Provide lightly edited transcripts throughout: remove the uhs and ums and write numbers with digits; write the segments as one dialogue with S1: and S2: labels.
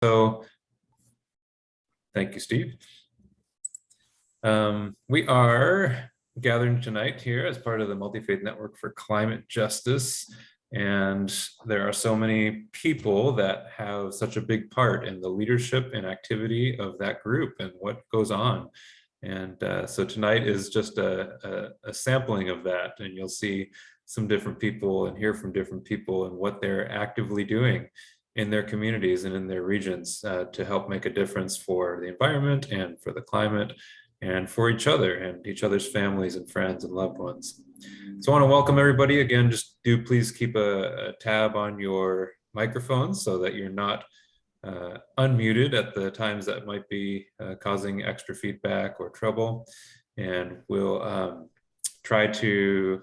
S1: So thank you, Steve. We are gathering tonight here as part of the Multifaith Network for Climate Justice. And there are so many people that have such a big part in the leadership and activity of that group and what goes on. And so tonight is just a sampling of that. And you'll see some different people and hear from different people and what they're actively doing in their communities and in their regions to help make a difference for the environment and for the climate and for each other and each other's families and friends and loved ones. So I want to welcome everybody again. Just do please keep a tab on your microphones so that you're not unmuted at the times that might be causing extra feedback or trouble. And we'll try to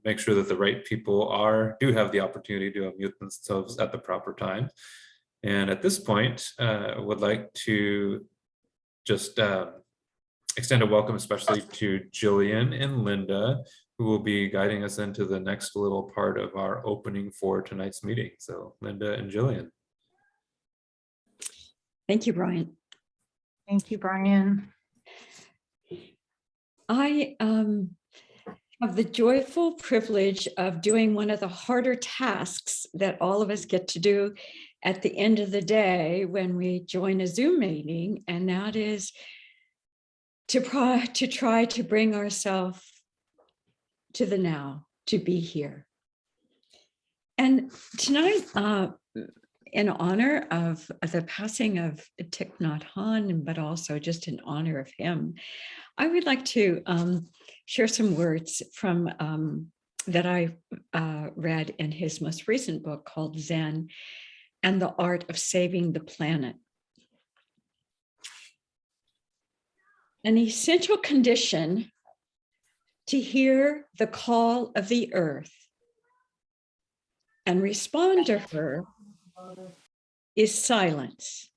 S1: make sure that the right people do have the opportunity to unmute themselves at the proper time. And at this point, I would like to just extend a welcome especially to Jillian and Linda, who will be guiding us into the next little part of our opening for tonight's meeting. So Linda and Jillian.
S2: Thank you, Brian.
S3: Thank you, Brian.
S2: I have the joyful privilege of doing one of the harder tasks that all of us get to do at the end of the day when we join a Zoom meeting, and that is to try to bring ourselves to the now, to be here. And tonight, in honor of the passing of Thich Nhat Hanh, but also just in honor of him, I would like to share some words from that I read in his most recent book called Zen and the Art of Saving the Planet. An essential condition to hear the call of the earth and respond to her is silence.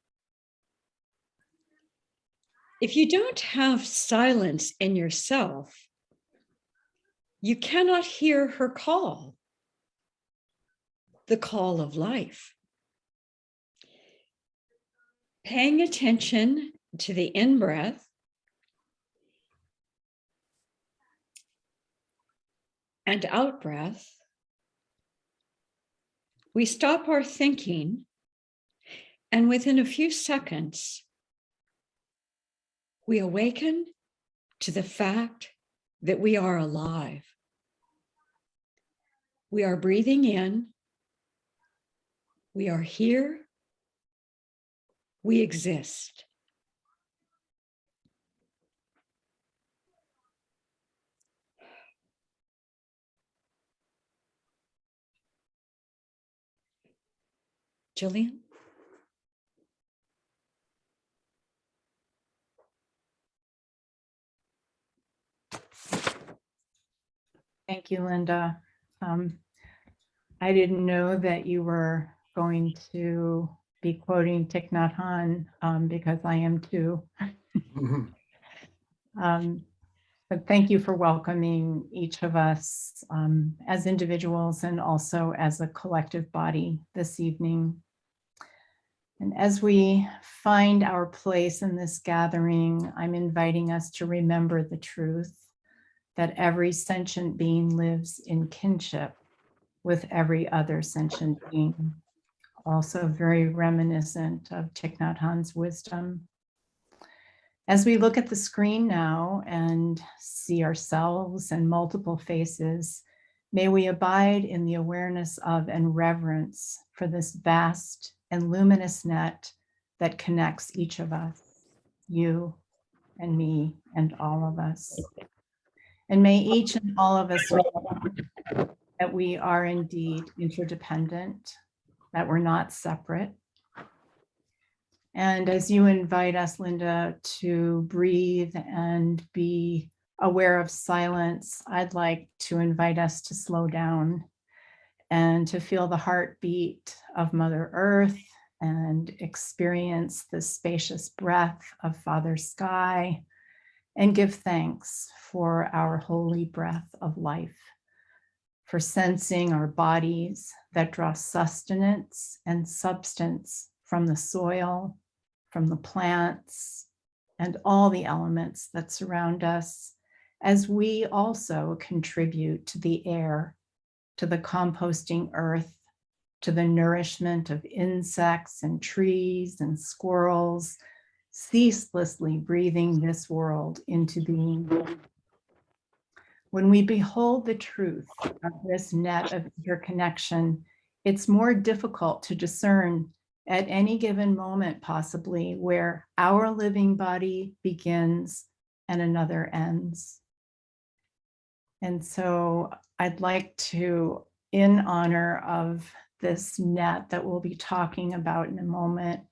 S2: If you don't have silence in yourself, you cannot hear her call, the call of life. Paying attention to the in-breath and out-breath, we stop our thinking, and within a few seconds, we awaken to the fact that we are alive. We are breathing in, we are here, we exist. Jillian?
S3: Thank you, Linda. I didn't know that you were going to be quoting Thich Nhat Hanh because I am too. But thank you for welcoming each of us as individuals and also as a collective body this evening. And as we find our place in this gathering, I'm inviting us to remember the truth that every sentient being lives in kinship with every other sentient being. Also very reminiscent of Thich Nhat Hanh's wisdom. As we look at the screen now and see ourselves and multiple faces, may we abide in the awareness of and reverence for this vast and luminous net that connects each of us, you and me and all of us. And may each and all of us know that we are indeed interdependent, that we're not separate. And as you invite us, Linda, to breathe and be aware of silence, I'd like to invite us to slow down and to feel the heartbeat of Mother Earth and experience the spacious breath of Father Sky and give thanks for our holy breath of life, for sensing our bodies that draw sustenance and substance from the soil, from the plants, and all the elements that surround us, as we also contribute to the air, to the composting earth, to the nourishment of insects and trees and squirrels, ceaselessly breathing this world into being. When we behold the truth of this net of interconnection, it's more difficult to discern at any given moment, possibly, where our living body begins and another ends. And so I'd like to, in honor of this net that we'll be talking about in a moment,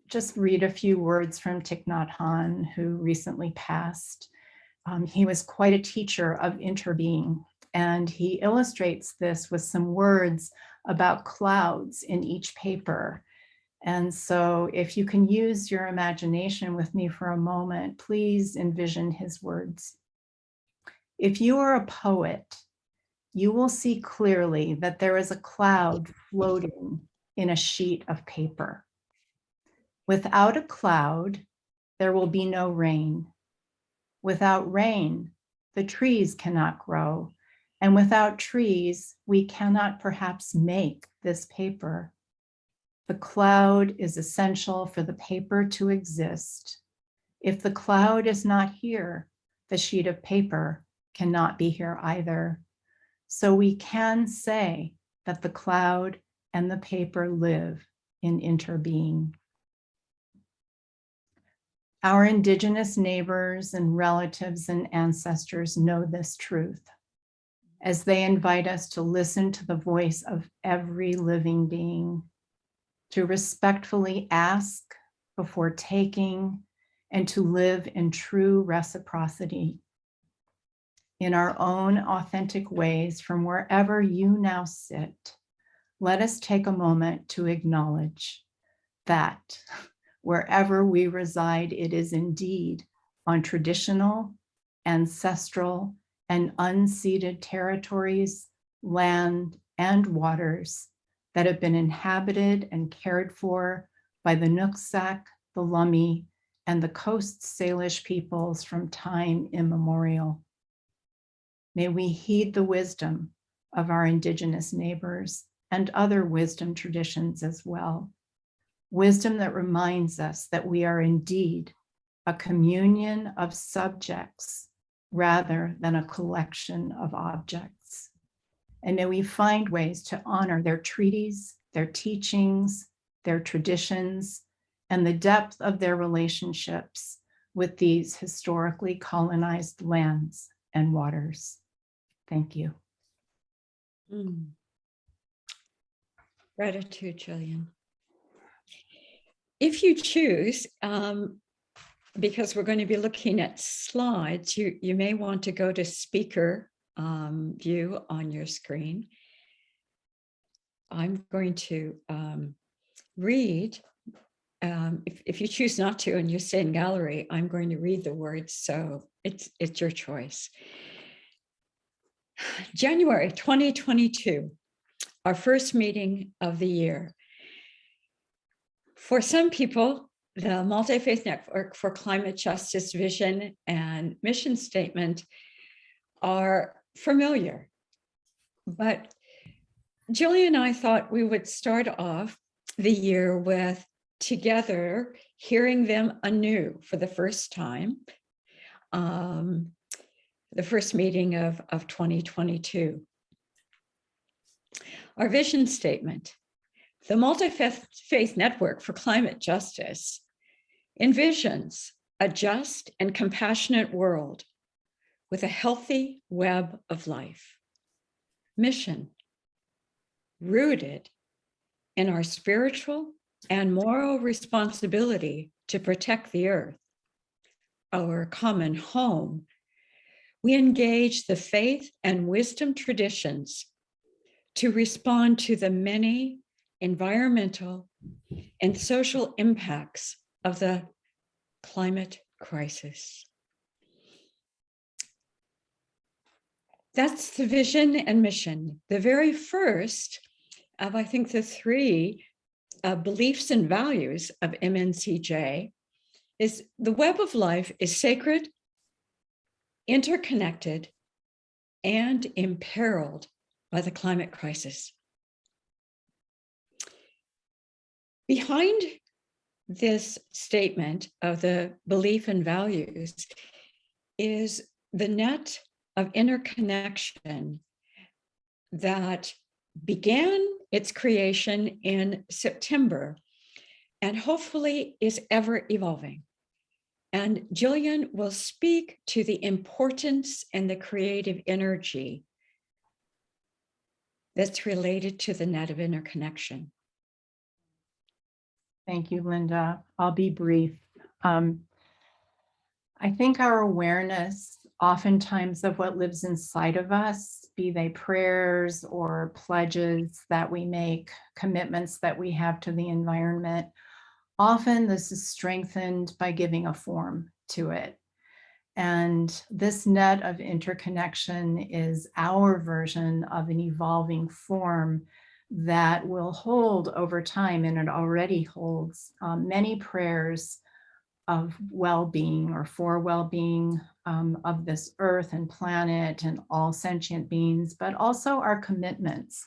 S3: just read a few words from Thich Nhat Hanh, who recently passed. He was quite a teacher of interbeing, and he illustrates this with some words about clouds in each paper. And so if you can use your imagination with me for a moment, please envision his words. If you are a poet, you will see clearly that there is a cloud floating in a sheet of paper. Without a cloud, there will be no rain. Without rain, the trees cannot grow. And without trees, we cannot perhaps make this paper. The cloud is essential for the paper to exist. If the cloud is not here, the sheet of paper cannot be here either. So we can say that the cloud and the paper live in interbeing. Our Indigenous neighbors and relatives and ancestors know this truth as they invite us to listen to the voice of every living being, to respectfully ask before taking, and to live in true reciprocity. In our own authentic ways, from wherever you now sit, let us take a moment to acknowledge that wherever we reside, it is indeed on traditional, ancestral, and unceded territories, land, and waters that have been inhabited and cared for by the Nooksack, the Lummi, and the Coast Salish peoples from time immemorial. May we heed the wisdom of our Indigenous neighbors and other wisdom traditions as well. Wisdom that reminds us that we are indeed a communion of subjects rather than a collection of objects. And may we find ways to honor their treaties, their teachings, their traditions, and the depth of their relationships with these historically colonized lands and waters. Thank you.
S2: Gratitude, Jillian. If you choose, because we're going to be looking at slides, you may want to go to speaker view on your screen. I'm going to read, if you choose not to and you stay in gallery, I'm going to read the words, so it's your choice. January 2022, our first meeting of the year. For some people, the Multifaith Network for Climate Justice vision and mission statement are familiar. But Jillian and I thought we would start off the year with together hearing them anew for the first time, the first meeting of 2022. Our vision statement. The Multifaith Network for Climate Justice envisions a just and compassionate world with a healthy web of life. Mission, rooted in our spiritual and moral responsibility to protect the earth, our common home, we engage the faith and wisdom traditions to respond to the many environmental and social impacts of the climate crisis. That's the vision and mission. The very first of, I think, the three beliefs and values of MNCJ is the web of life is sacred, interconnected, and imperiled by the climate crisis. Behind this statement of the belief and values is the net of interconnection that began its creation in September and hopefully is ever evolving. And Jillian will speak to the importance and the creative energy that's related to the net of interconnection.
S3: Thank you, Linda. I'll be brief. I think our awareness oftentimes of what lives inside of us, be they prayers or pledges that we make, commitments that we have to the environment, often this is strengthened by giving a form to it. And this net of interconnection is our version of an evolving form that will hold over time, and it already holds many prayers of well-being or for well-being of this earth and planet and all sentient beings, but also our commitments.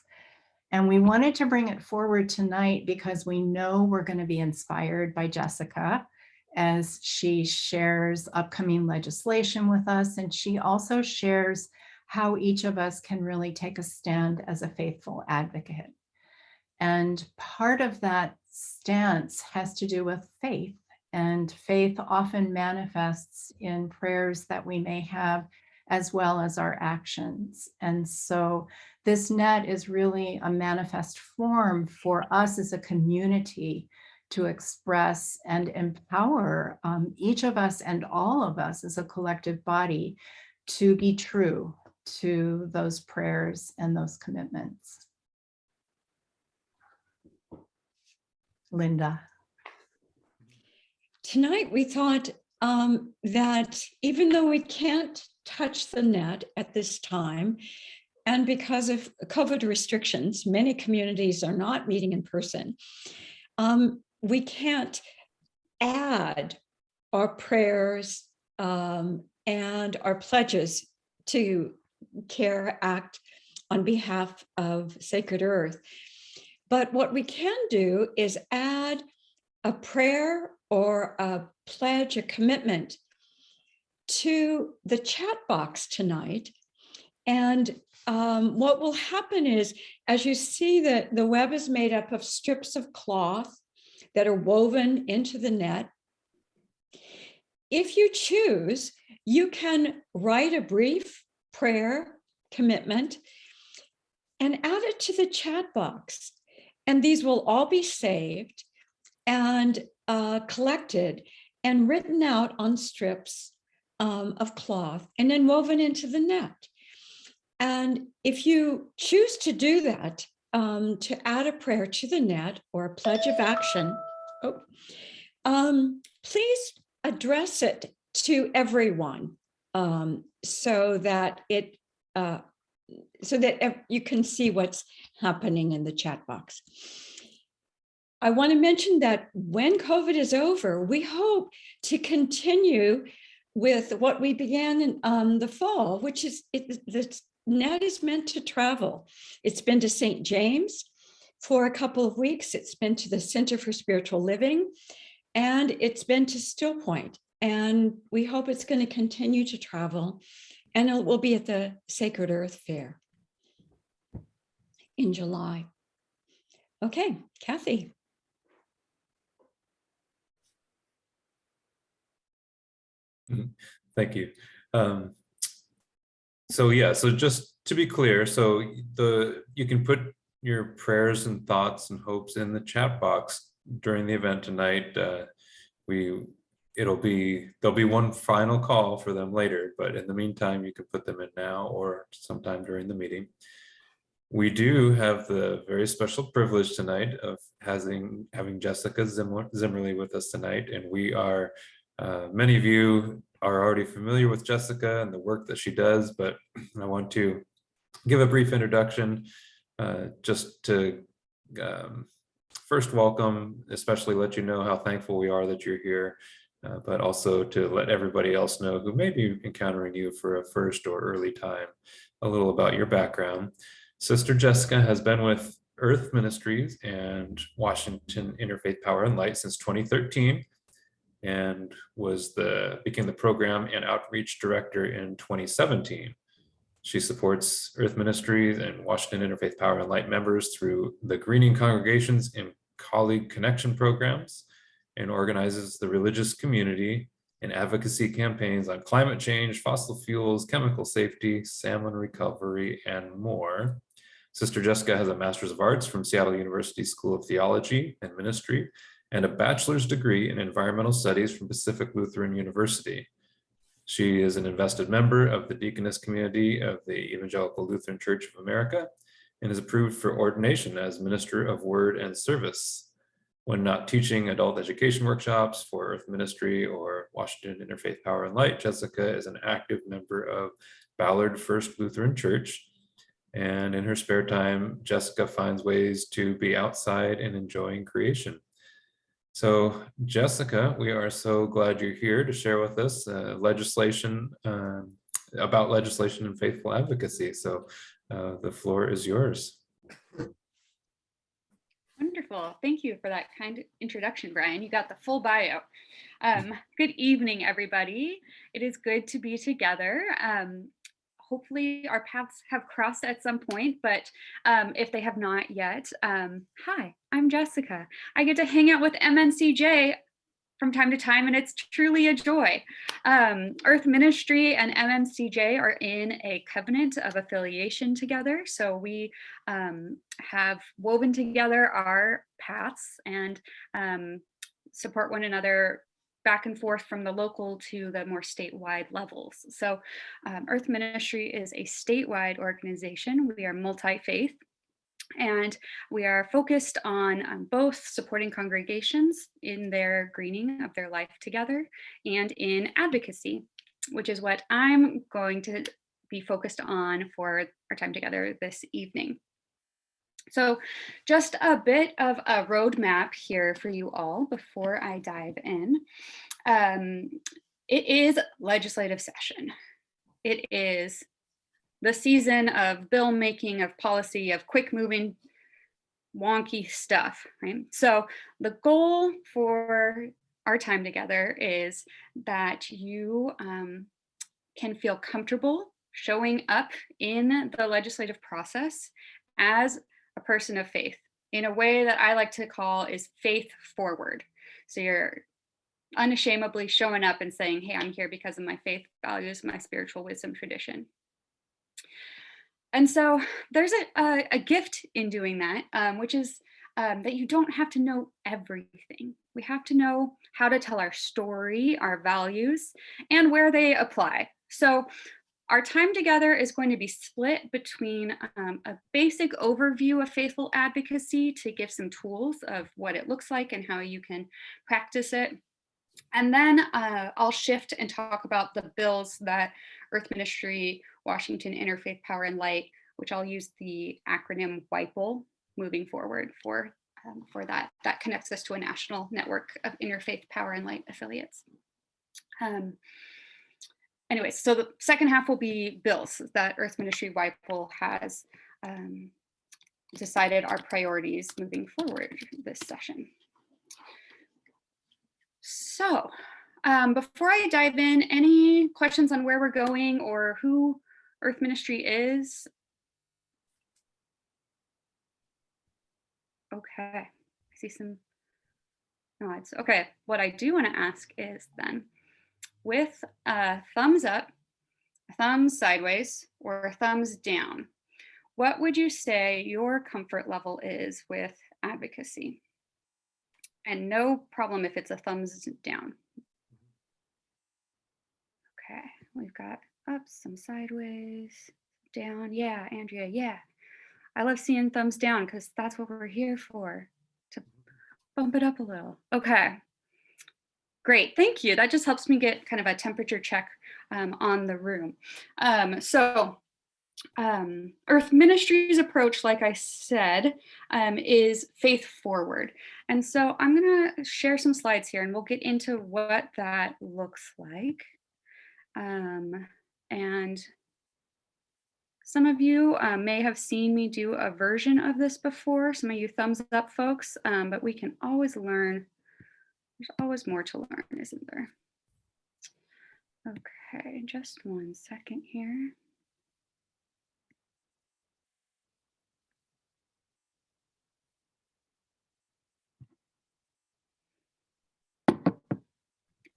S3: And we wanted to bring it forward tonight because we know we're going to be inspired by Jessica as she shares upcoming legislation with us. And she also shares how each of us can really take a stand as a faithful advocate. And part of that stance has to do with faith. And faith often manifests in prayers that we may have, as well as our actions. And so this net is really a manifest form for us as a community to express and empower each of us and all of us as a collective body to be true to those prayers and those commitments. Linda.
S2: Tonight, we thought that even though we can't touch the net at this time, and because of COVID restrictions, many communities are not meeting in person, we can't add our prayers and our pledges to care, act on behalf of Sacred Earth. But what we can do is add a prayer or a pledge, a commitment to the chat box tonight. And what will happen is, as you see that the web is made up of strips of cloth that are woven into the net. If you choose, you can write a brief prayer commitment and add it to the chat box. And these will all be saved and collected and written out on strips of cloth and then woven into the net. And if you choose to do that, to add a prayer to the net or a pledge of action, please address it to everyone so that you can see what's happening in the chat box. I want to mention that when COVID is over, we hope to continue with what we began in the fall, which is the net is meant to travel. It's been to St. James for a couple of weeks. It's been to the Center for Spiritual Living, and it's been to Still Point. And we hope it's going to continue to travel, and it will be at the Sacred Earth Fair in July. Okay, Kathy.
S1: Thank you. So just to be clear, so you can put your prayers and thoughts and hopes in the chat box during the event tonight. There'll be one final call for them later, but in the meantime, you can put them in now or sometime during the meeting. We do have the very special privilege tonight of having Jessica Zimmerle with us tonight, and we are many of you are already familiar with Jessica and the work that she does, but I want to give a brief introduction just to first welcome, especially let you know how thankful we are that you're here, but also to let everybody else know who may be encountering you for a first or early time, a little about your background. Sister Jessica has been with Earth Ministries and Washington Interfaith Power and Light since 2013, and became the program and outreach director in 2017. She supports Earth Ministries and Washington Interfaith Power and Light members through the greening congregations and colleague connection programs, and organizes the religious community in advocacy campaigns on climate change, fossil fuels, chemical safety, salmon recovery, and more. Sister Jessica has a Master's of Arts from Seattle University School of Theology and Ministry, and a bachelor's degree in environmental studies from Pacific Lutheran University. She is an invested member of the deaconess community of the Evangelical Lutheran Church of America and is approved for ordination as Minister of Word and Service. When not teaching adult education workshops for Earth Ministry or Washington Interfaith Power and Light, Jessica is an active member of Ballard First Lutheran Church. And in her spare time, Jessica finds ways to be outside and enjoying creation. So Jessica, we are so glad you're here to share with us legislation about legislation and faithful advocacy. So the floor is yours.
S4: Wonderful. Thank you for that kind introduction, Brian. You got the full bio. Good evening, everybody. It is good to be together. Hopefully our paths have crossed at some point, but if they have not yet, hi, I'm Jessica. I get to hang out with MNCJ from time to time, and it's truly a joy. Earth Ministry and MNCJ are in a covenant of affiliation together. So we have woven together our paths and support one another back and forth from the local to the more statewide levels. So Earth Ministry is a statewide organization. We are multi-faith, and we are focused on both supporting congregations in their greening of their life together and in advocacy, which is what I'm going to be focused on for our time together this evening. So just a bit of a roadmap here for you all before I dive in. It is legislative session. It is the season of bill making, of policy, of quick moving, wonky stuff, right? So the goal for our time together is that you can feel comfortable showing up in the legislative process as a person of faith in a way that I like to call is faith forward. So you're unashamedly showing up and saying, hey, I'm here because of my faith values, my spiritual wisdom tradition. And so there's a gift in doing that, which is that you don't have to know everything. We have to know how to tell our story, our values, and where they apply. So our time together is going to be split between a basic overview of faithful advocacy to give some tools of what it looks like and how you can practice it. And then I'll shift and talk about the bills that Earth Ministry, Washington Interfaith Power and Light, which I'll use the acronym WAIPL moving forward for that. That connects us to a national network of interfaith power and light affiliates. Anyway, so the second half will be bills that Earth Ministry WAIPL has decided are priorities moving forward this session. So before I dive in, any questions on where we're going or who Earth Ministry is? Okay, I see some nods. Okay, what I do want to ask is then, with a thumbs up, a thumbs sideways, or a thumbs down, what would you say your comfort level is with advocacy? And no problem if it's a thumbs down. Okay, we've got up, some sideways, down. Yeah, Andrea, yeah. I love seeing thumbs down because that's what we're here for, to bump it up a little. Okay. Great, thank you. That just helps me get kind of a temperature check on the room. So Earth Ministries approach, like I said, is faith forward. And so I'm going to share some slides here and we'll get into what that looks like. And some of you may have seen me do a version of this before. Some of you thumbs up folks, but we can always learn. There's always more to learn, isn't there? Okay, just one second here.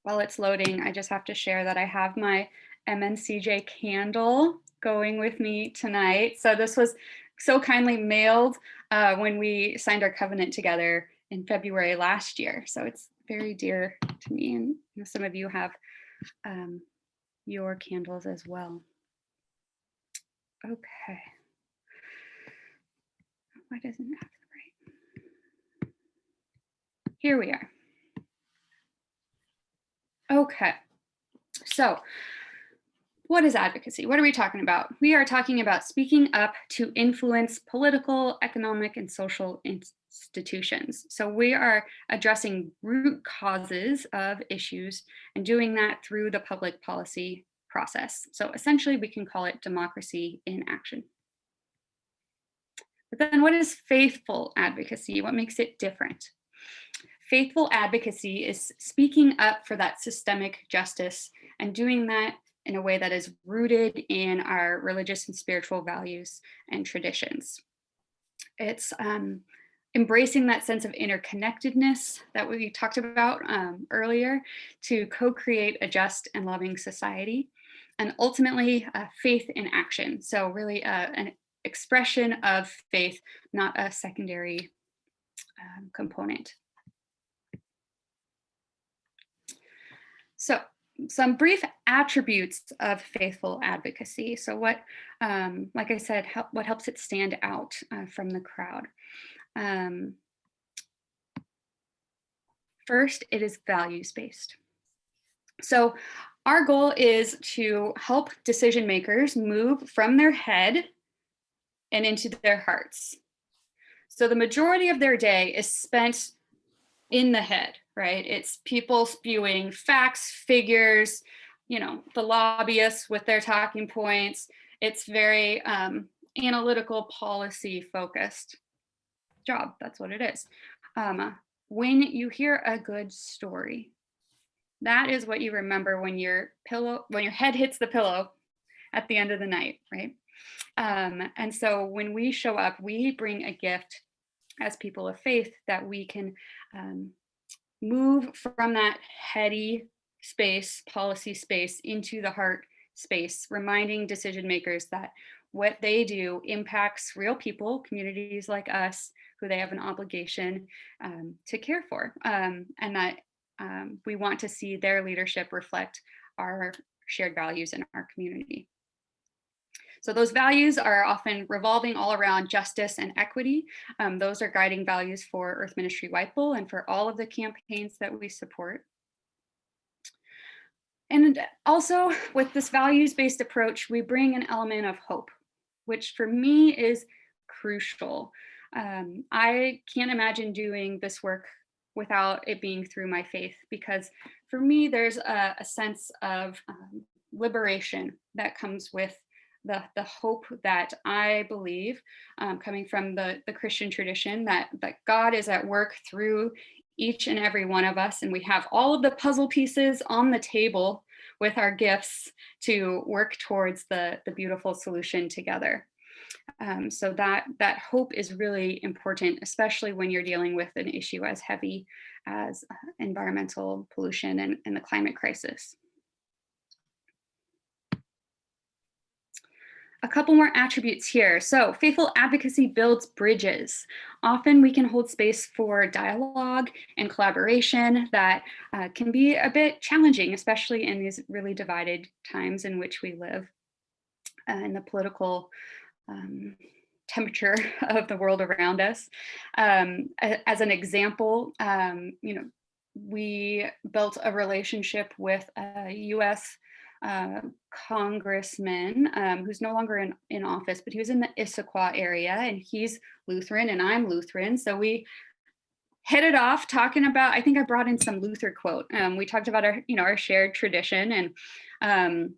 S4: While it's loading, I just have to share that I have my MNCJ candle going with me tonight. So this was so kindly mailed when we signed our covenant together in February last year. So it's very dear to me, and some of you have your candles as well. Okay. Why doesn't it have the right? Here we are. Okay, so what is advocacy? What are we talking about? We are talking about speaking up to influence political, economic, and social institutions. So we are addressing root causes of issues and doing that through the public policy process. So essentially, we can call it democracy in action. But then what is faithful advocacy? What makes it different? Faithful advocacy is speaking up for that systemic justice and doing that in a way that is rooted in our religious and spiritual values and traditions. It's embracing that sense of interconnectedness that we talked about earlier to co-create a just and loving society, and ultimately faith in action. So really an expression of faith, not a secondary component. So some brief attributes of faithful advocacy. So what, like I said, what helps it stand out from the crowd? First, it is values-based. So our goal is to help decision makers move from their head and into their hearts. So the majority of their day is spent in the head, right? It's people spewing facts, figures, you know, the lobbyists with their talking points. It's very analytical, policy focused job. That's what it is. When you hear a good story, that is what you remember when your head hits the pillow at the end of the night, right? And so when we show up, we bring a gift as people of faith that we can move from that heady space, policy space, into the heart space, reminding decision makers that what they do impacts real people, communities like us, who they have an obligation to care for, and that we want to see their leadership reflect our shared values in our community. So those values are often revolving all around justice and equity. Those are guiding values for Earth Ministry WAIPL and for all of the campaigns that we support. And also with this values-based approach, we bring an element of hope, which for me is crucial. I can't imagine doing this work without it being through my faith, because for me, there's a sense of liberation that comes with the hope that I believe, coming from the Christian tradition, that God is at work through each and every one of us, and we have all of the puzzle pieces on the table with our gifts to work towards the beautiful solution together. So that hope is really important, especially when you're dealing with an issue as heavy as environmental pollution and the climate crisis. A couple more attributes here. So faithful advocacy builds bridges. Often we can hold space for dialogue and collaboration that can be a bit challenging, especially in these really divided times in which we live, in the political temperature of the world around us. As an example, you know, we built a relationship with a US congressman who's no longer in office, but he was in the Issaquah area, and he's Lutheran and I'm Lutheran. So we hit it off talking about, I think I brought in some Luther quote. We talked about our shared tradition, and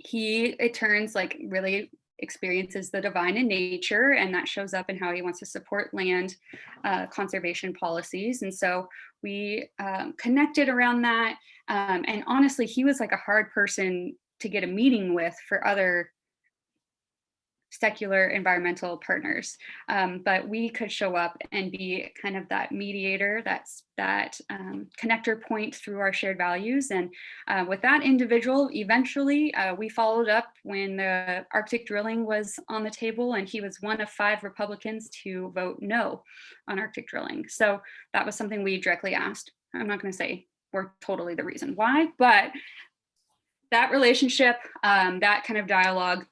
S4: it turns like really experiences the divine in nature, and that shows up in how he wants to support land conservation policies. And so we connected around that. And honestly, he was like a hard person to get a meeting with for other secular environmental partners, but we could show up and be kind of that mediator, that connector point through our shared values. And with that individual, eventually we followed up when the Arctic drilling was on the table, and he was one of 5 Republicans to vote no on Arctic drilling. So that was something we directly asked. I'm not going to say we're totally the reason why, but that relationship, that kind of dialogue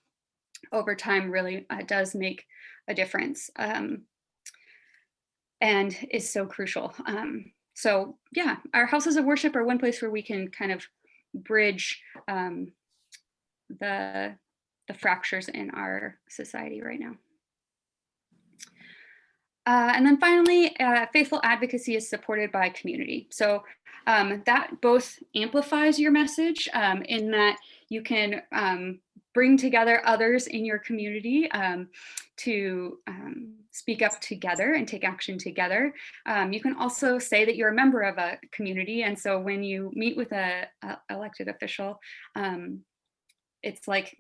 S4: over time really does make a difference, and is so crucial. So yeah, our houses of worship are one place where we can kind of bridge the fractures in our society right now. And then finally, faithful advocacy is supported by community. So that both amplifies your message in that you can bring together others in your community to speak up together and take action together. You can also say that you're a member of a community. And so when you meet with a elected official, it's like,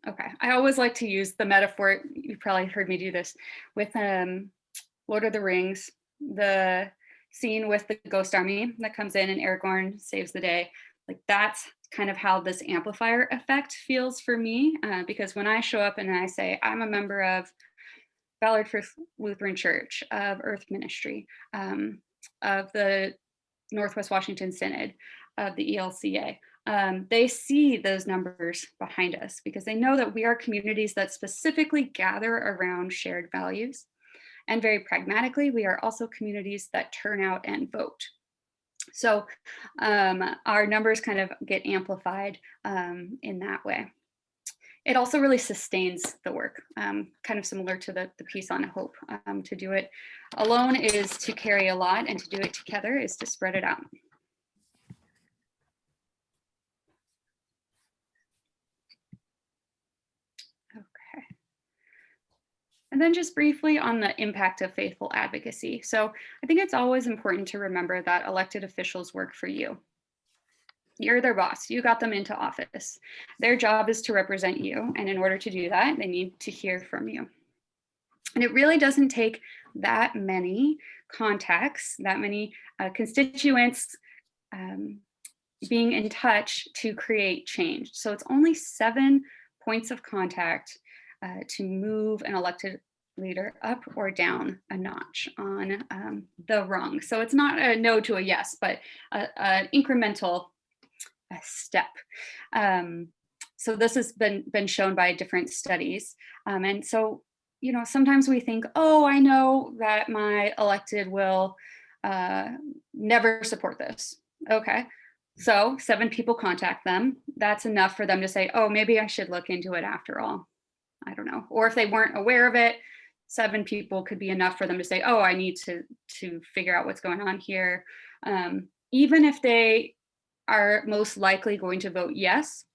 S4: okay, I always like to use the metaphor, you've probably heard me do this, with Lord of the Rings, the scene with the ghost army that comes in and Aragorn saves the day. Like that's kind of how this amplifier effect feels for me, because when I show up and I say, I'm a member of Ballard First Lutheran Church, of Earth Ministry, of the Northwest Washington Synod, of the ELCA, they see those numbers behind us because they know that we are communities that specifically gather around shared values. And very pragmatically, we are also communities that turn out and vote. So our numbers kind of get amplified in that way. It also really sustains the work, kind of similar to the piece on hope. To do it alone is to carry a lot, and to do it together is to spread it out. Okay. And then just briefly on the impact of faithful advocacy. So I think it's always important to remember that elected officials work for you. You're their boss, you got them into office. Their job is to represent you. And in order to do that, they need to hear from you. And it really doesn't take that many contacts, that many constituents being in touch to create change. So it's only 7 points of contact to move an elected leader up or down a notch on the rung. So it's not a no to a yes, but an incremental step. So this has been shown by different studies. And so, you know, sometimes we think, oh, I know that my elected will never support this. Okay. So 7 people contact them. That's enough for them to say, oh, maybe I should look into it after all. I don't know. Or if they weren't aware of it, 7 people could be enough for them to say, oh, I need to figure out what's going on here. Even if they are most likely going to vote yes,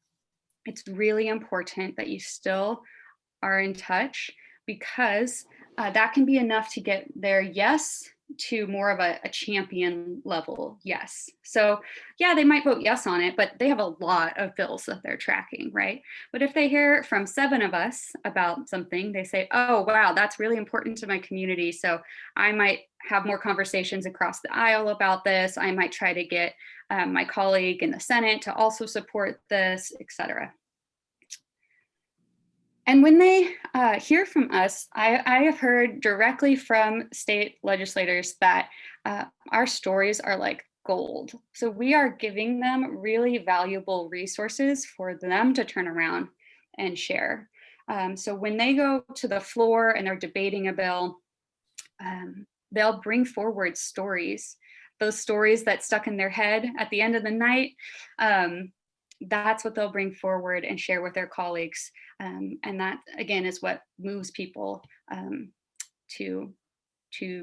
S4: it's really important that you still are in touch, because that can be enough to get their yes to more of a champion level yes. So yeah, they might vote yes on it, but they have a lot of bills that they're tracking, right? But if they hear from 7 of us about something, they say, oh, wow, that's really important to my community. So I might have more conversations across the aisle about this. I might try to get my colleague in the Senate to also support this, etc. And when they hear from us, I have heard directly from state legislators that our stories are like gold. So we are giving them really valuable resources for them to turn around and share. So when they go to the floor and they're debating a bill, they'll bring forward stories, those stories that stuck in their head at the end of the night. that's what they'll bring forward and share with their colleagues. And that, again, is what moves people to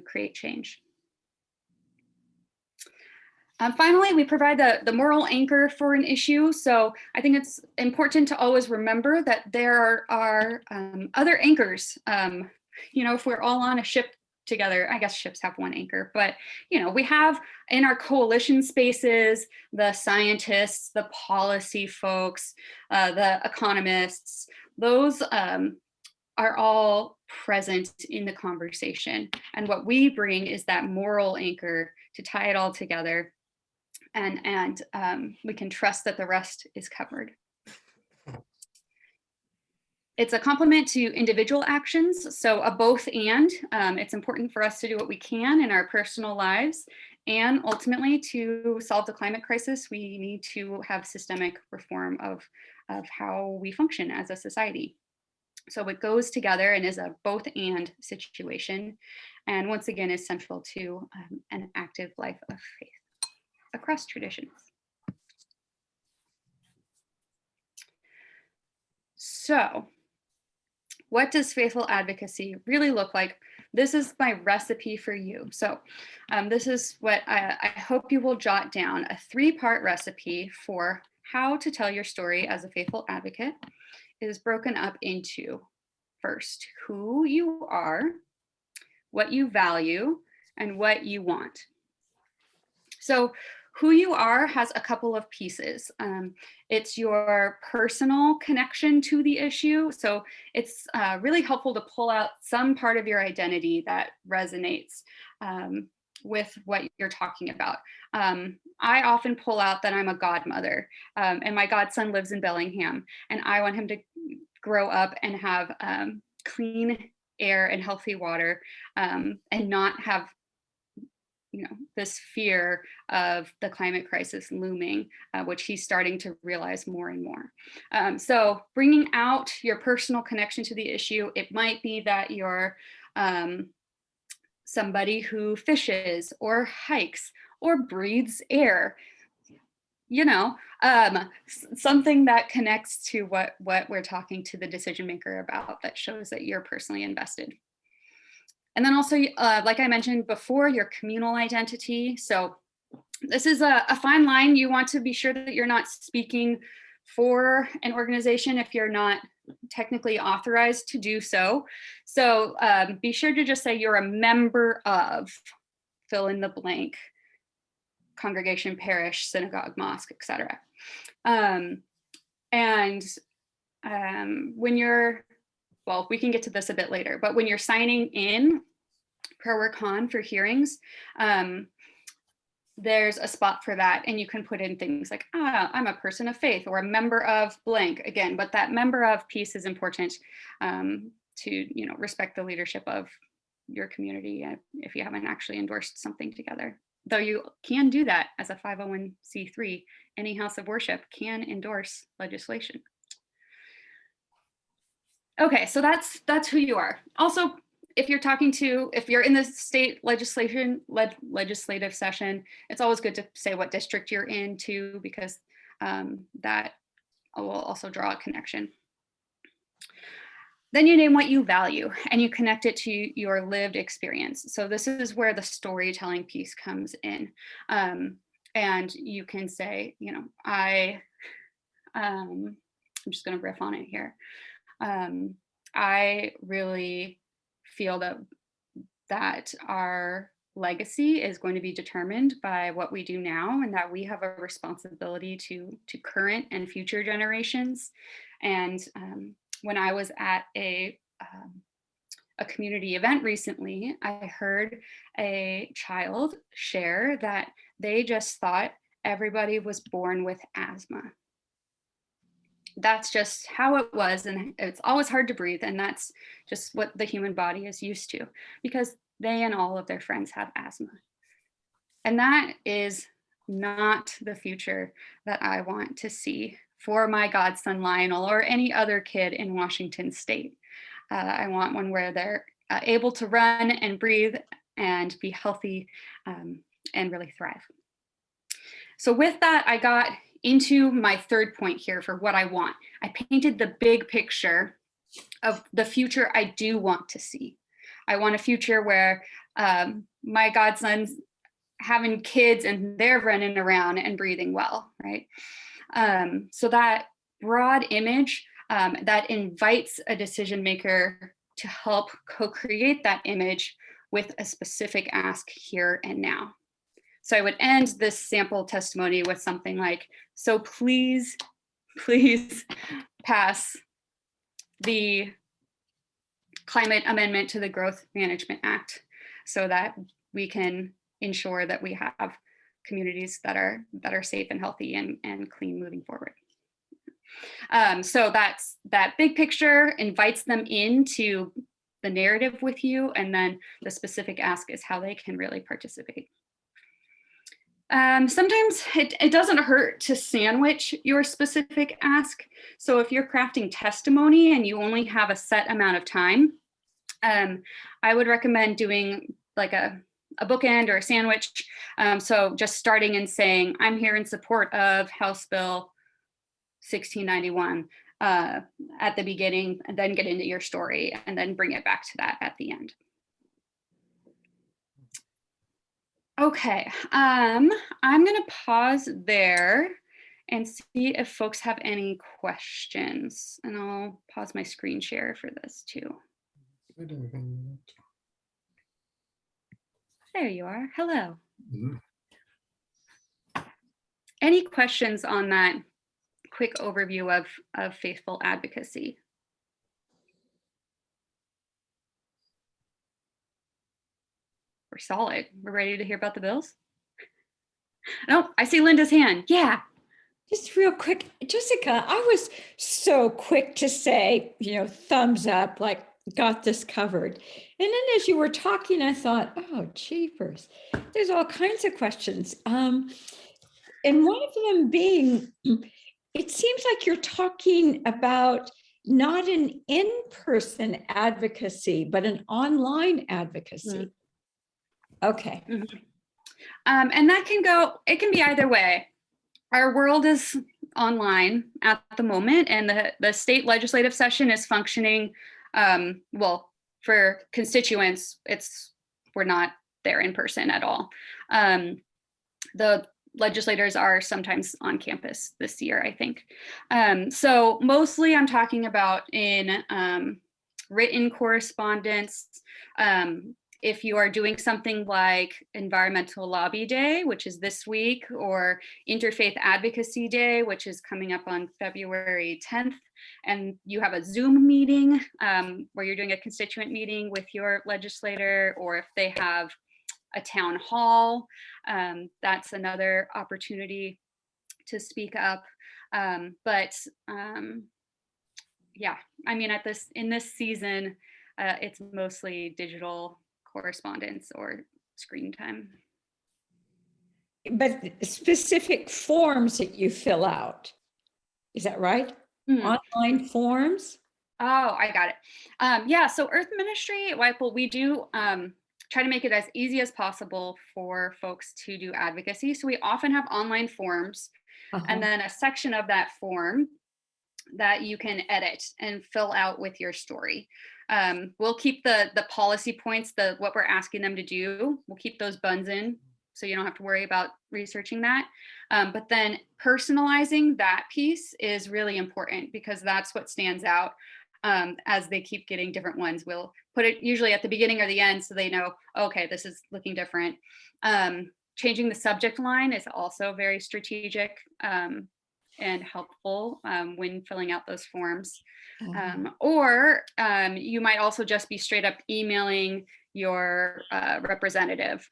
S4: create change. Finally, we provide the moral anchor for an issue. So I think it's important to always remember that there are other anchors. If we're all on a ship together, I guess ships have one anchor, but we have in our coalition spaces, the scientists, the policy folks, the economists, those are all present in the conversation. And what we bring is that moral anchor to tie it all together. And we can trust that the rest is covered. It's a complement to individual actions, so a both and. It's important for us to do what we can in our personal lives, and ultimately to solve the climate crisis, we need to have systemic reform of how we function as a society. So it goes together and is a both and situation, and once again is central to an active life of faith across traditions. So, what does faithful advocacy really look like? This is my recipe for you. So this is what I hope you will jot down, a 3-part recipe for how to tell your story as a faithful advocate. It is broken up into, first, who you are, what you value, and what you want. So who you are has a couple of pieces. It's your personal connection to the issue. So it's really helpful to pull out some part of your identity that resonates with what you're talking about. I often pull out that I'm a godmother, and my godson lives in Bellingham, and I want him to grow up and have clean air and healthy water, and not have this fear of the climate crisis looming, which he's starting to realize more and more. So bringing out your personal connection to the issue, it might be that you're somebody who fishes or hikes or breathes air, something that connects to what we're talking to the decision maker about, that shows that you're personally invested. And then also, like I mentioned before, your communal identity. So this is a fine line. You want to be sure that you're not speaking for an organization if you're not technically authorized to do so. So be sure to just say you're a member of, fill in the blank, congregation, parish, synagogue, mosque, etc. When you're, well, we can get to this a bit later, but when you're signing in pro or con for hearings, there's a spot for that, and you can put in things like, I'm a person of faith, or a member of blank, again, but that member of piece is important to respect the leadership of your community if you haven't actually endorsed something together. Though you can do that as a 501c3, any house of worship can endorse legislation. Okay, so that's who you are. Also, if you're in the state legislative session, it's always good to say what district you're in too, because that will also draw a connection. Then you name what you value and you connect it to your lived experience. So this is where the storytelling piece comes in. And you can say, I'm just going to riff on it here. I really feel that our legacy is going to be determined by what we do now, and that we have a responsibility to current and future generations. And when I was at a community event recently, I heard a child share that they just thought everybody was born with asthma. That's just how it was, and it's always hard to breathe, and that's just what the human body is used to, because they and all of their friends have asthma. And that is not the future that I want to see for my godson Lionel or any other kid in Washington state. I want one where they're able to run and breathe and be healthy and really thrive. So with that, I got into my third point here for what I want. I painted the big picture of the future I do want to see. I want a future where my godson's having kids and they're running around and breathing well, right? So that broad image that invites a decision maker to help co-create that image with a specific ask here and now. So I would end this sample testimony with something like, so please pass the climate amendment to the Growth Management Act so that we can ensure that we have communities that are safe and healthy and clean moving forward. So that's that big picture, invites them into the narrative with you, and then the specific ask is how they can really participate. Sometimes it doesn't hurt to sandwich your specific ask. So if you're crafting testimony and you only have a set amount of time, I would recommend doing like a bookend or a sandwich. So just starting and saying, I'm here in support of House Bill 1691 at the beginning, and then get into your story and then bring it back to that at the end. Okay, I'm gonna pause there and see if folks have any questions, and I'll pause my screen share for this too. There you are. Hello. Any questions on that quick overview of faithful advocacy? We're solid. We're ready to hear about the bills? Oh, I see Linda's hand. Yeah.
S2: Just real quick, Jessica, I was so quick to say, thumbs up, like got this covered. And then as you were talking, I thought, oh, jeepers, there's all kinds of questions. And one of them being, it seems like you're talking about not an in-person advocacy, but an online advocacy. Okay.
S4: Mm-hmm. And that it can be either way. Our world is online at the moment, and the state legislative session is functioning. Well, for constituents, we're not there in person at all. The legislators are sometimes on campus this year, I think. So mostly I'm talking about in written correspondence. If you are doing something like Environmental Lobby Day, which is this week, or Interfaith Advocacy Day, which is coming up on February 10th, and you have a Zoom meeting where you're doing a constituent meeting with your legislator, or if they have a town hall, that's another opportunity to speak up. Yeah, I mean, in this season, it's mostly digital correspondence or screen time.
S2: But specific forms that you fill out, is that right? Online forms?
S4: Oh, I got it. Yeah, so Earth Ministry at WAIPL, we do try to make it as easy as possible for folks to do advocacy. So we often have online forms, and then a section of that form that you can edit and fill out with your story. We'll keep the policy points, what we're asking them to do, we'll keep those buns in, so you don't have to worry about researching that. But then personalizing that piece is really important, because that's what stands out as they keep getting different ones. We'll put it usually at the beginning or the end so they know, okay, this is looking different. Changing the subject line is also very strategic and helpful when filling out those forms. Or you might also just be straight up emailing your representative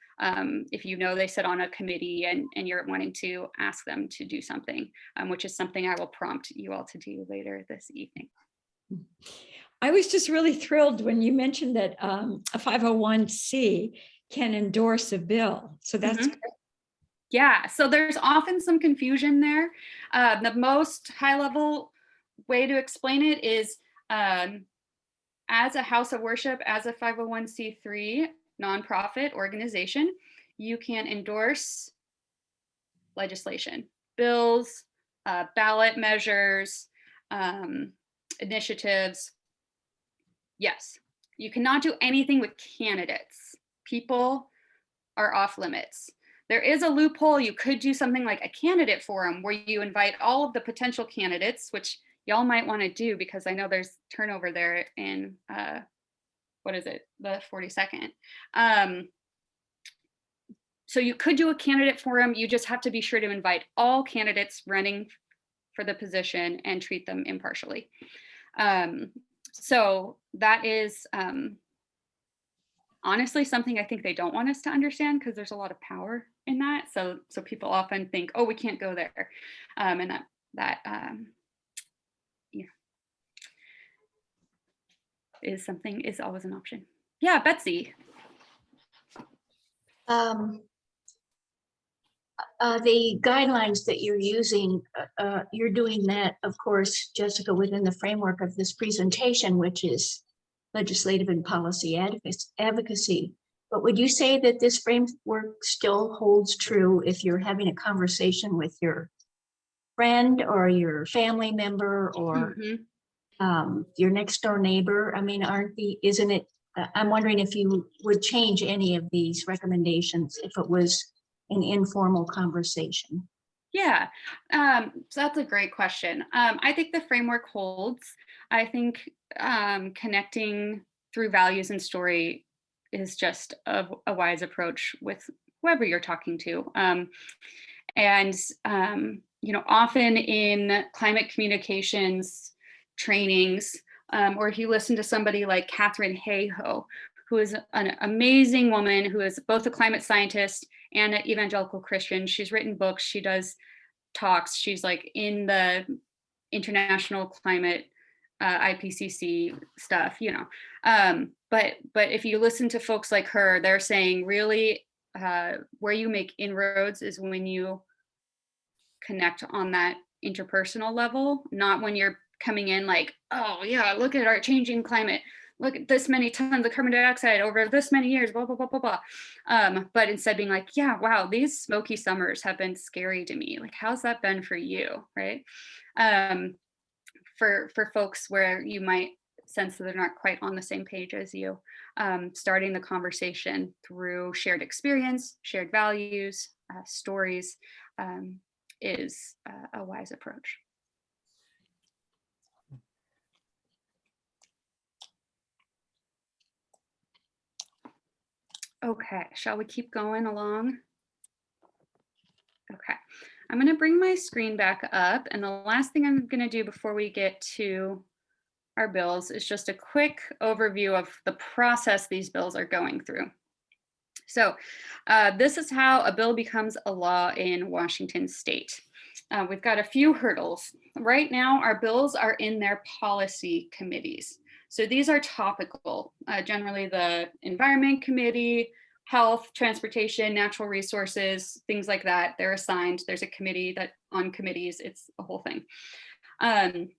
S4: if you know they sit on a committee and you're wanting to ask them to do something, which is something I will prompt you all to do later this evening.
S2: I was just really thrilled when you mentioned that a 501c can endorse a bill. So that's great.
S4: Yeah, so there's often some confusion there. The most high-level way to explain it is as a house of worship, as a 501c3 nonprofit organization, you can endorse legislation, bills, ballot measures, initiatives. Yes, you cannot do anything with candidates. People are off limits. There is a loophole. You could do something like a candidate forum where you invite all of the potential candidates, which y'all might want to do because I know there's turnover there in, what is it, the 42nd. So you could do a candidate forum. You just have to be sure to invite all candidates running for the position and treat them impartially. So that is honestly something I think they don't want us to understand because there's a lot of power in that. So people often think, oh, we can't go there. And that yeah, is always an option. Yeah, Betsy.
S5: The guidelines that you're using, you're doing that, of course, Jessica, within the framework of this presentation, which is legislative and policy advocacy. But would you say that this framework still holds true if you're having a conversation with your friend or your family member or your next door neighbor? I mean, isn't it, I'm wondering if you would change any of these recommendations if it was an informal conversation.
S4: Yeah, so that's a great question. I think the framework holds. I think connecting through values and story is just a wise approach with whoever you're talking to. You know, often in climate communications trainings, or if you listen to somebody like Catherine Hayhoe, who is an amazing woman who is both a climate scientist and an evangelical Christian. She's written books, she does talks, she's like in the international climate IPCC stuff, you know. But if you listen to folks like her, they're saying really where you make inroads is when you connect on that interpersonal level, not when you're coming in like, oh yeah, look at our changing climate. Look at this many tons of carbon dioxide over this many years, blah, blah, blah, blah, blah. But instead being like, yeah, wow, these smoky summers have been scary to me. Like, how's that been for you, right? For folks where you might sense that they're not quite on the same page as you, starting the conversation through shared experience, shared values, stories is a wise approach. Okay, shall we keep going along? Okay, I'm going to bring my screen back up, and the last thing I'm going to do before we get to our bills is just a quick overview of the process these bills are going through. So this is how a bill becomes a law in Washington state. We've got a few hurdles. Right now, our bills are in their policy committees. So these are topical, generally the Environment Committee, Health, Transportation, Natural Resources, things like that. They're assigned. There's a committee that on committees, it's a whole thing. And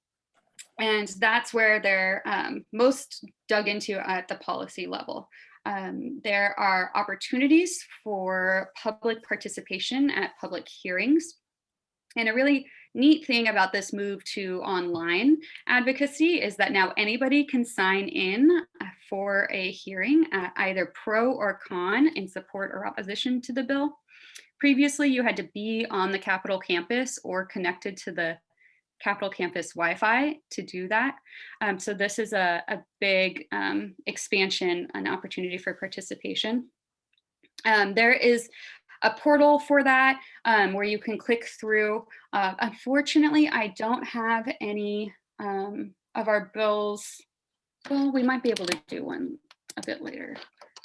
S4: that's where they're most dug into at the policy level. There are opportunities for public participation at public hearings. And a really neat thing about this move to online advocacy is that now anybody can sign in for a hearing, either pro or con, in support or opposition to the bill. Previously, you had to be on the Capitol campus or connected to the Capitol campus Wi-Fi to do that. So this is a big expansion, an opportunity for participation. There is a portal for that where you can click through. Unfortunately, I don't have any of our bills. Well, we might be able to do one a bit later.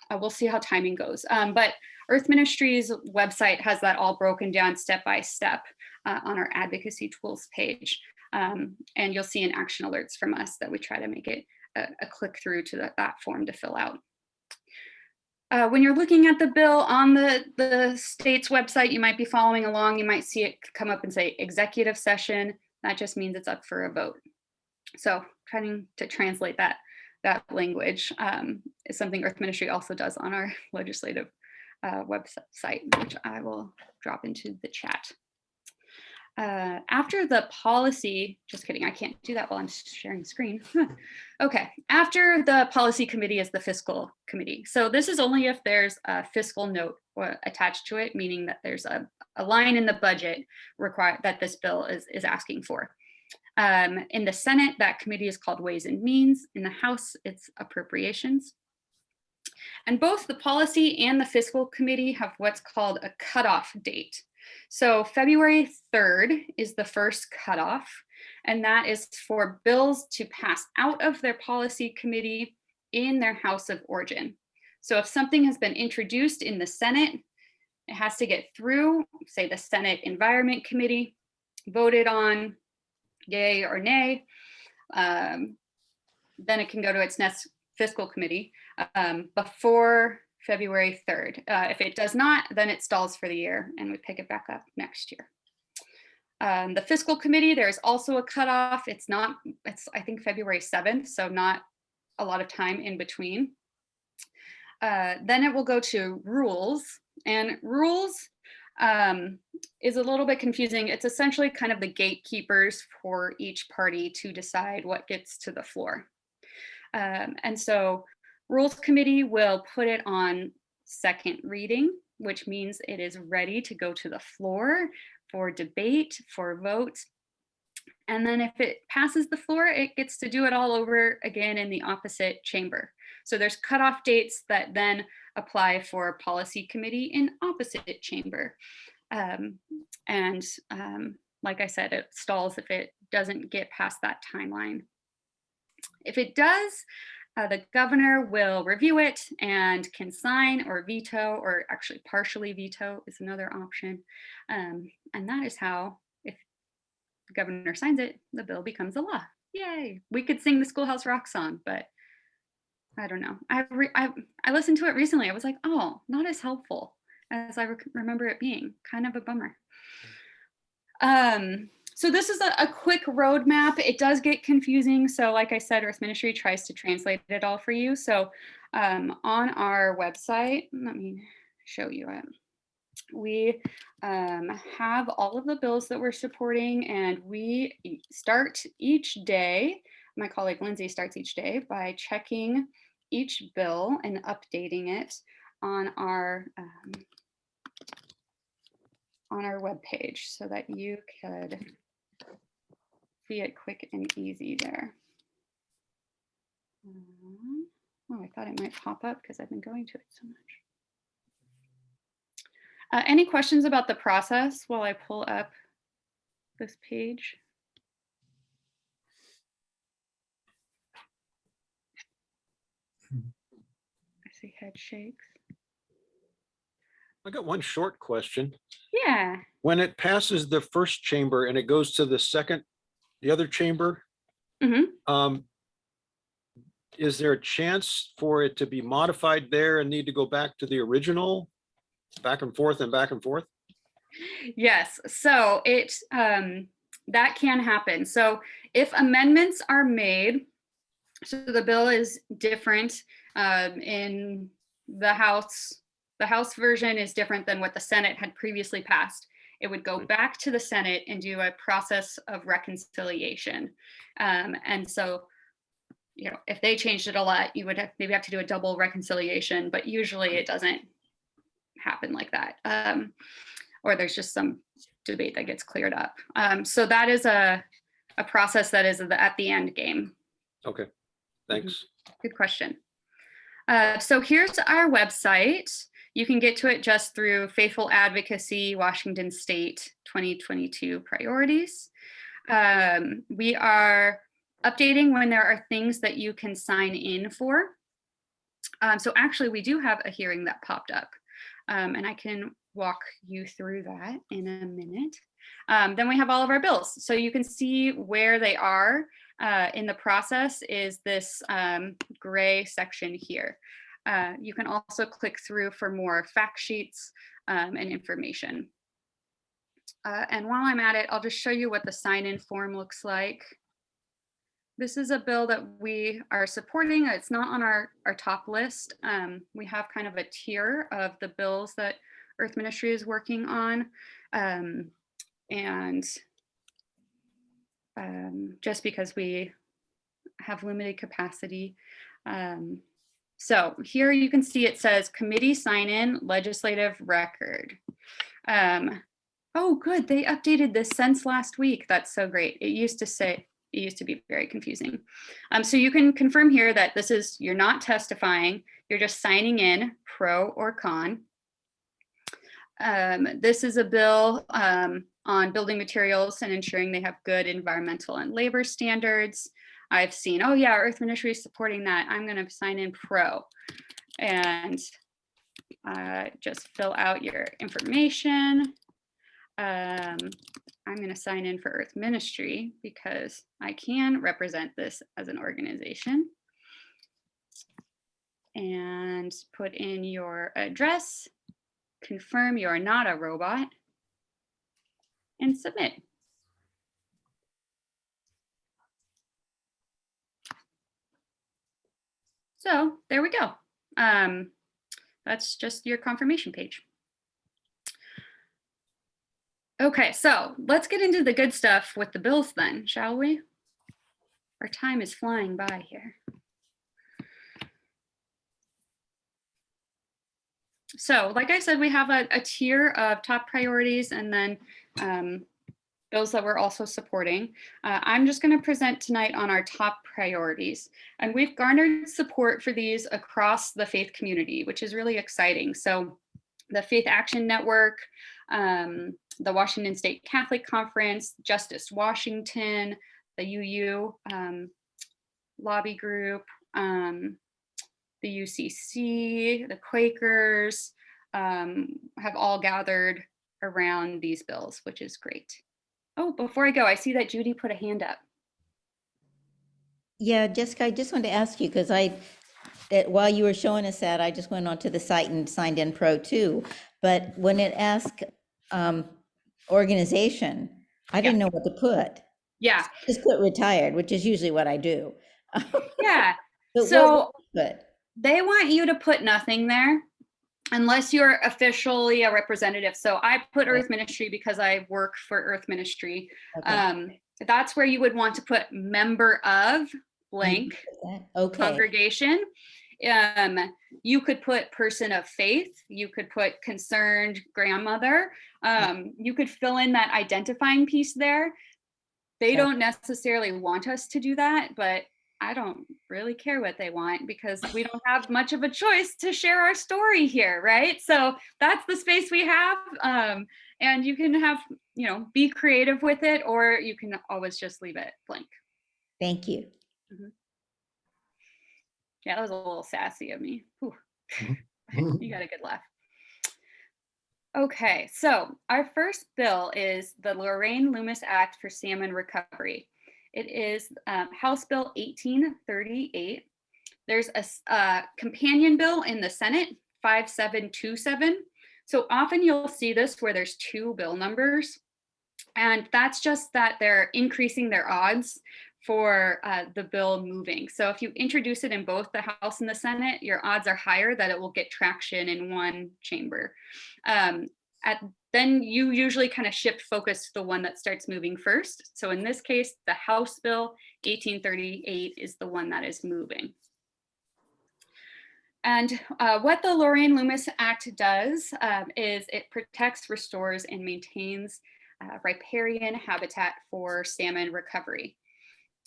S4: We'll see how timing goes. But Earth Ministries website has that all broken down step by step on our advocacy tools page. And you'll see in action alerts from us that we try to make it a click through to that form to fill out. When you're looking at the bill on the state's website, you might be following along. You might see it come up and say executive session. That just means it's up for a vote. So trying to translate that language is something Earth Ministry also does on our legislative website, which I will drop into the chat. After the policy, just kidding, I can't do that while I'm sharing the screen. Okay, after the policy committee is the fiscal committee. So this is only if there's a fiscal note attached to it, meaning that there's a line in the budget required that this bill is asking for. In the Senate, that committee is called Ways and Means. In the House, it's Appropriations. And both the policy and the fiscal committee have what's called a cutoff date. So February 3rd is the first cutoff, and that is for bills to pass out of their policy committee in their house of origin. So if something has been introduced in the Senate, it has to get through, say, the Senate Environment Committee, voted on, yay or nay. Then it can go to its next fiscal committee before February 3rd. If it does not, then it stalls for the year and we pick it back up next year. The fiscal committee, there's also a cutoff. It's I think February 7th, so not a lot of time in between. Then it will go to rules, and rules is a little bit confusing. It's essentially kind of the gatekeepers for each party to decide what gets to the floor. And so Rules Committee will put it on second reading, which means it is ready to go to the floor for debate, for vote. And then if it passes the floor, it gets to do it all over again in the opposite chamber. So there's cutoff dates that then apply for policy committee in opposite chamber. Like I said, it stalls if it doesn't get past that timeline. If it does, the governor will review it and can sign or veto, or actually partially veto is another option. And that is how, if the governor signs it, the bill becomes a law. Yay! We could sing the Schoolhouse Rock song, but I don't know. I listened to it recently. I was like, oh, not as helpful as I remember it being. Kind of a bummer. So this is a quick roadmap. It does get confusing. So like I said, Earth Ministry tries to translate it all for you. So on our website, let me show you it. We have all of the bills that we're supporting, and we start each day. My colleague Lindsay starts each day by checking each bill and updating it on our webpage so that you could see it quick and easy there. Oh, I thought it might pop up because I've been going to it so much. Any questions about the process while I pull up this page? I see head shakes.
S6: I got one short question.
S4: Yeah.
S6: When it passes the first chamber and it goes to the other chamber, is there a chance for it to be modified there and need to go back to the original, back and forth and back and forth?
S4: Yes, so that can happen. So if amendments are made, so the bill is different in the House version is different than what the Senate had previously passed. It would go back to the Senate and do a process of reconciliation. And so, you know, if they changed it a lot, you would maybe have to do a double reconciliation, but usually it doesn't happen like that. Or there's just some debate that gets cleared up. So that is a process that is at the end game.
S6: Okay, thanks.
S4: Good question. So here's our website. You can get to it just through Faithful Advocacy, Washington State 2022 priorities. We are updating when there are things that you can sign in for. So actually we do have a hearing that popped up, and I can walk you through that in a minute. Then we have all of our bills. So you can see where they are in the process is this gray section here. You can also click through for more fact sheets and information. And while I'm at it, I'll just show you what the sign-in form looks like. This is a bill that we are supporting. It's not on our top list. We have kind of a tier of the bills that Earth Ministry is working on. And just because we have limited capacity. So here you can see it says committee sign-in legislative record. Oh, good. They updated this since last week. That's so great. It used to be very confusing. So you can confirm here that this is, you're not testifying, you're just signing in, pro or con. This is a bill on building materials and ensuring they have good environmental and labor standards. I've seen, oh yeah, Earth Ministry is supporting that. I'm going to sign in pro and just fill out your information. I'm going to sign in for Earth Ministry because I can represent this as an organization. And put in your address, confirm you're not a robot, and submit. So there we go. That's just your confirmation page. Okay, so let's get into the good stuff with the bills then, shall we? Our time is flying by here. So like I said, we have a tier of top priorities and then bills that we're also supporting. I'm just going to present tonight on our top priorities. And we've garnered support for these across the faith community, which is really exciting. So the Faith Action Network, the Washington State Catholic Conference, Justice Washington, the UU lobby group, the UCC, the Quakers have all gathered around these bills, which is great. Oh, before I go, I see that Judy put a hand up.
S7: Yeah, Jessica, I just wanted to ask you, because while you were showing us that, I just went onto the site and signed in pro too. But when it asked organization, I didn't know what to put.
S4: Yeah.
S7: Just put retired, which is usually what I do.
S4: Yeah.
S7: But
S4: So
S7: what
S4: they want you to put nothing there unless you're officially a representative. So I put Earth Ministry because I work for Earth Ministry.
S7: Okay.
S4: That's where you would want to put member of blank congregation. You could put person of faith. You could put concerned grandmother. You could fill in that identifying piece there. They don't necessarily want us to do that, but I don't really care what they want because we don't have much of a choice to share our story here, right? So that's the space we have. And you can have, be creative with it, or you can always just leave it blank.
S7: Thank you.
S4: Mm-hmm. Yeah, that was a little sassy of me. You got a good laugh. Okay, so our first bill is the Lorraine Loomis Act for Salmon Recovery. It is House Bill 1838. There's a companion bill in the Senate, 5727. So often you'll see this where there's two bill numbers, and that's just that they're increasing their odds for the bill moving. So if you introduce it in both the House and the Senate, your odds are higher that it will get traction in one chamber. Then you usually kind of shift focus to the one that starts moving first. So in this case, the House Bill 1838 is the one that is moving. And what the Lorraine Loomis Act does is it protects, restores, and maintains riparian habitat for salmon recovery.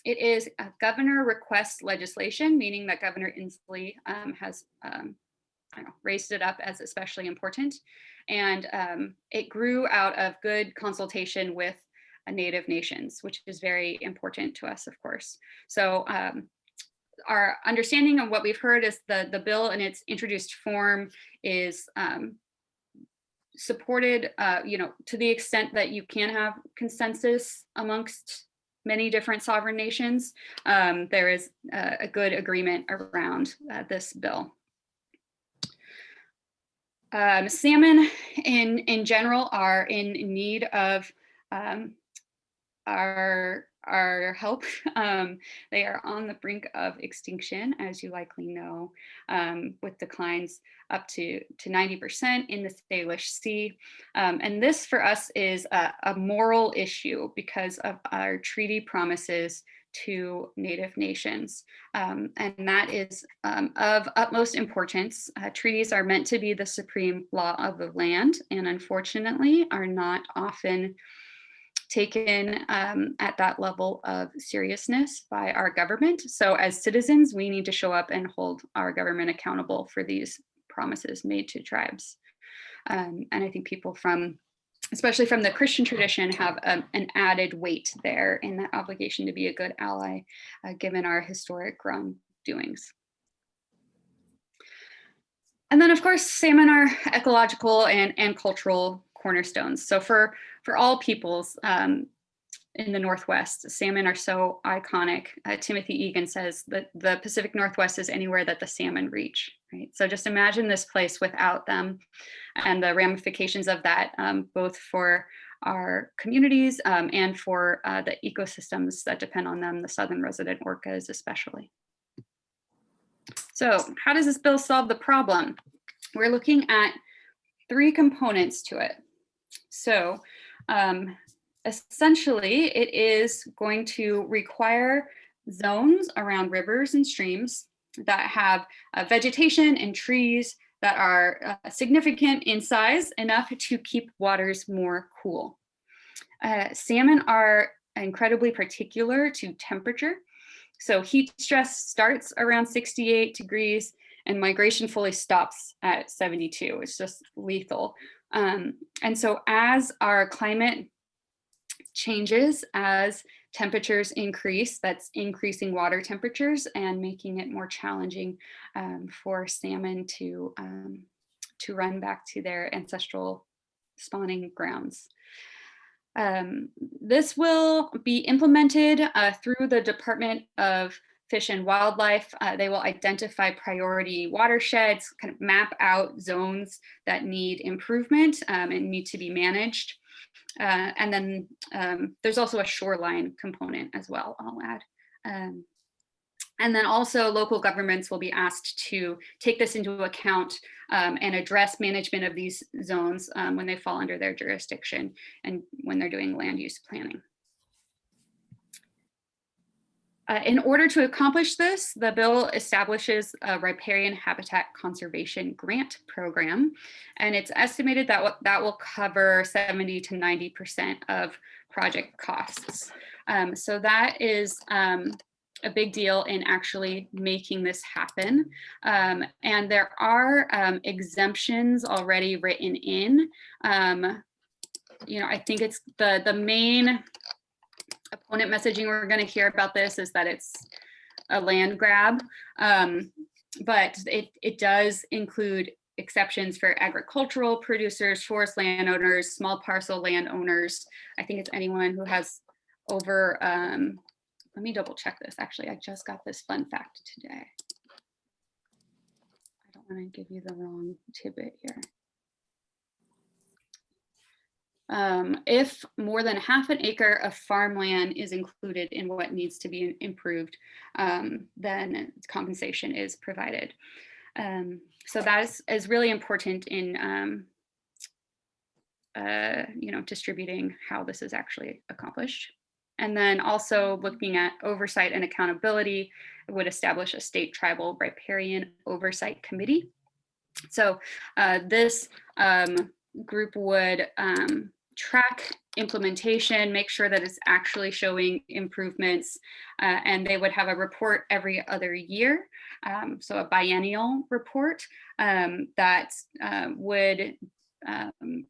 S4: It is a governor request legislation, meaning that Governor Inslee has raised it up as especially important. And it grew out of good consultation with Native nations, which is very important to us, of course. So our understanding of what we've heard is the bill in its introduced form is supported, to the extent that you can have consensus amongst many different sovereign nations. There is a good agreement around this bill. Salmon in general are in need of our help. They are on the brink of extinction, as you likely know, with declines up to 90% in the Salish Sea. And this for us is a moral issue because of our treaty promises to Native nations. And that is of utmost importance. Treaties are meant to be the supreme law of the land, and unfortunately are not often taken at that level of seriousness by our government. So as citizens, we need to show up and hold our government accountable for these promises made to tribes. And I think people especially from the Christian tradition, have an added weight there in that obligation to be a good ally, given our historic wrongdoings. And then of course, salmon are ecological and cultural cornerstones. So for all peoples in the Northwest, salmon are so iconic. Timothy Egan says that the Pacific Northwest is anywhere that the salmon reach, right? So just imagine this place without them and the ramifications of that, both for our communities and for the ecosystems that depend on them, the southern resident orcas especially. So how does this bill solve the problem? We're looking at 3 components to it. So essentially, it is going to require zones around rivers and streams that have vegetation and trees that are significant in size enough to keep waters more cool. Salmon are incredibly particular to temperature. So heat stress starts around 68 degrees and migration fully stops at 72. It's just lethal. And so as our climate changes, as temperatures increase, that's increasing water temperatures and making it more challenging for salmon to run back to their ancestral spawning grounds. This will be implemented through the Department of Fish and Wildlife. They will identify priority watersheds, kind of map out zones that need improvement and need to be managed. And then there's also a shoreline component as well, I'll add. And then also local governments will be asked to take this into account and address management of these zones when they fall under their jurisdiction and when they're doing land use planning. In order to accomplish this, the bill establishes a riparian habitat conservation grant program, and it's estimated that that will cover 70 to 90% of project costs. So that is a big deal in actually making this happen. And there are exemptions already written in. I think it's the main opponent messaging we're going to hear about this is that it's a land grab, but it does include exceptions for agricultural producers, forest landowners, small parcel landowners. I think it's anyone who has over, let me double check this. Actually, I just got this fun fact today. I don't want to give you the wrong tidbit here. If more than half an acre of farmland is included in what needs to be improved, then compensation is provided. So that is really important in distributing how this is actually accomplished. And then also looking at oversight and accountability, it would establish a state tribal riparian oversight committee. So this group would track implementation, make sure that it's actually showing improvements, and they would have a report every other year, so a biennial report that would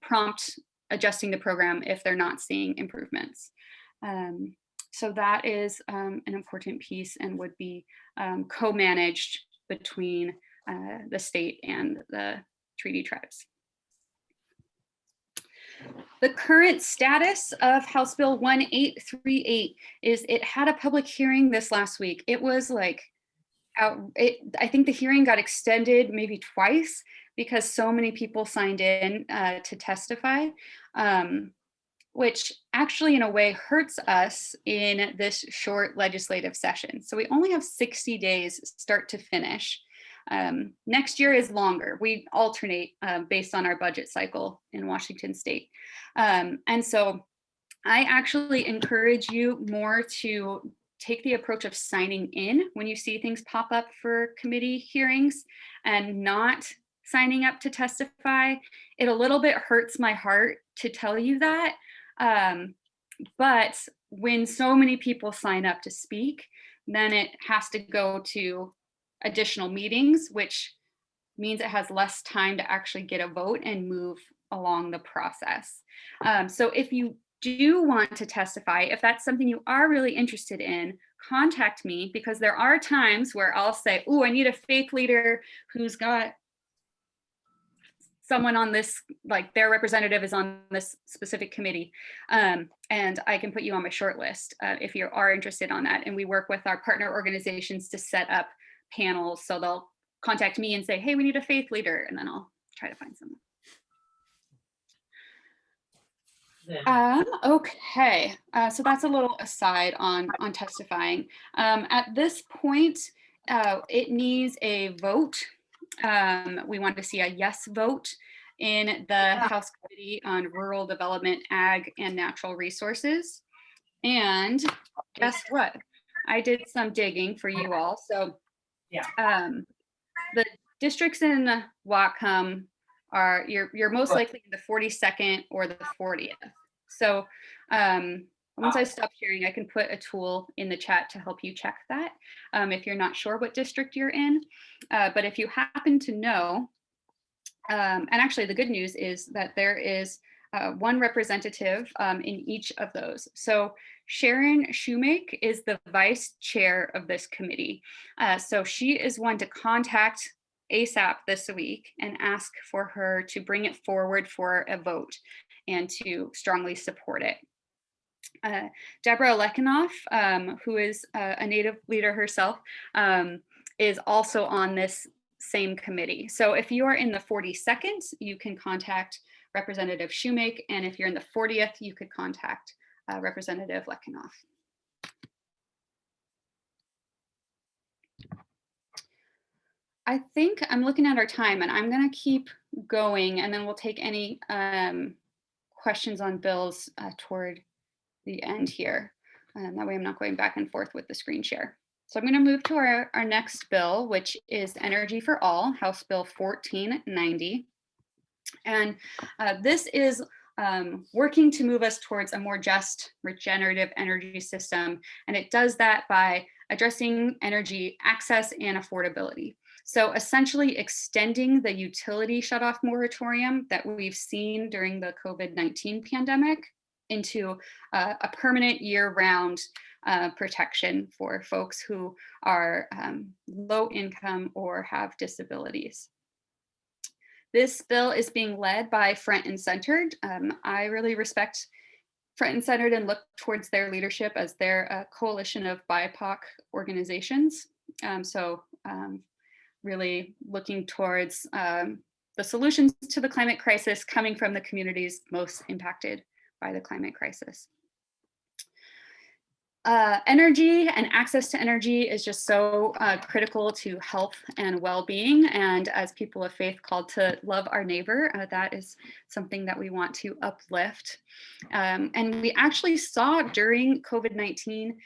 S4: prompt adjusting the program if they're not seeing improvements. So that is an important piece and would be co-managed between the state and the treaty tribes. The current status of House Bill 1838 is it had a public hearing this last week. It was like, I think the hearing got extended maybe twice because so many people signed in to testify. which actually in a way hurts us in this short legislative session. So we only have 60 days start to finish. Next year is longer. We alternate based on our budget cycle in Washington State. And so I actually encourage you more to take the approach of signing in when you see things pop up for committee hearings and not signing up to testify. It a little bit hurts my heart to tell you that. But when so many people sign up to speak, then it has to go to additional meetings, which means it has less time to actually get a vote and move along the process. So if you do want to testify, if that's something you are really interested in, contact me, because there are times where I'll say, oh, I need a faith leader who's got someone on this, like their representative is on this specific committee. And I can put you on my short list if you are interested on that. And we work with our partner organizations to set up panels. So they'll contact me and say, hey, we need a faith leader. And then I'll try to find someone. Okay, so that's a little aside on testifying. At this point, it needs a vote. We want to see a yes vote in the House Committee on Rural Development, Ag, and Natural Resources. And guess what? I did some digging for you all. So the districts in Whatcom are, you're most likely in the 42nd or the 40th. So once I stop sharing, I can put a tool in the chat to help you check that if you're not sure what district you're in. But if you happen to know, and actually the good news is that there is one representative in each of those. So Sharon Shoemake is the vice chair of this committee. So she is one to contact ASAP this week and ask for her to bring it forward for a vote and to strongly support it. Deborah Lekinoff, who is a Native leader herself, is also on this same committee. So if you are in the 42nd, you can contact Representative Shoemake, and if you're in the 40th, you could contact Representative Lekinoff. I think I'm looking at our time, and I'm going to keep going, and then we'll take any questions on bills toward the end here. That way I'm not going back and forth with the screen share. So I'm going to move to our next bill, which is Energy for All, House Bill 1490. And this is working to move us towards a more just, regenerative energy system. And it does that by addressing energy access and affordability. So essentially extending the utility shutoff moratorium that we've seen during the COVID-19 pandemic into a permanent year-round protection for folks who are low income or have disabilities. This bill is being led by Front and Centered. I really respect Front and Centered and look towards their leadership as they're a coalition of BIPOC organizations. Really looking towards the solutions to the climate crisis coming from the communities most impacted by the climate crisis. Energy and access to energy is just so critical to health and well-being. And as people of faith called to love our neighbor, that is something that we want to uplift. And we actually saw during COVID-19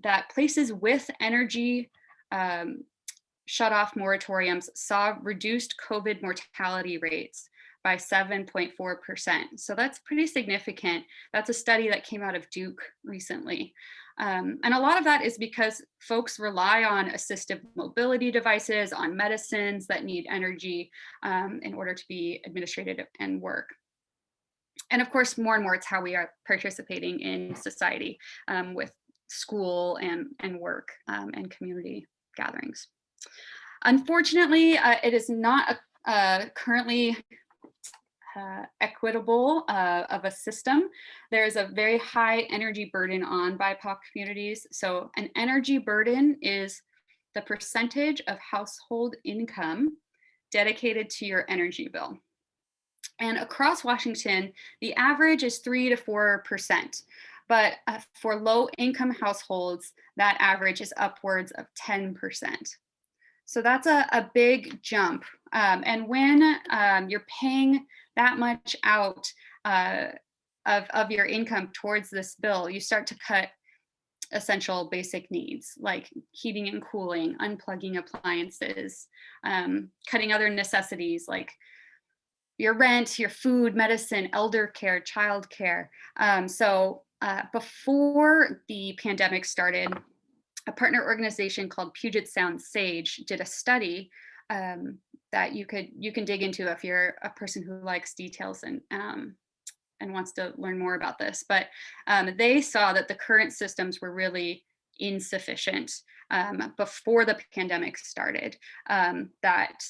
S4: that places with energy shut-off moratoriums saw reduced COVID mortality rates by 7.4%. So that's pretty significant. That's a study that came out of Duke recently. And a lot of that is because folks rely on assistive mobility devices, on medicines that need energy in order to be administrated and work. And of course, more and more, it's how we are participating in society with school and work and community gatherings. Unfortunately, it is not currently equitable of a system. There is a very high energy burden on BIPOC communities. So an energy burden is the percentage of household income dedicated to your energy bill. And across Washington, the average is 3 to 4%. But for low income households, that average is upwards of 10%. So that's a big jump. And when you're paying that much out of your income towards this bill, you start to cut essential basic needs like heating and cooling, unplugging appliances, cutting other necessities like your rent, your food, medicine, elder care, child care. So before the pandemic started, a partner organization called Puget Sound SAGE did a study that you can dig into if you're a person who likes details and wants to learn more about this. But they saw that the current systems were really insufficient before the pandemic started, that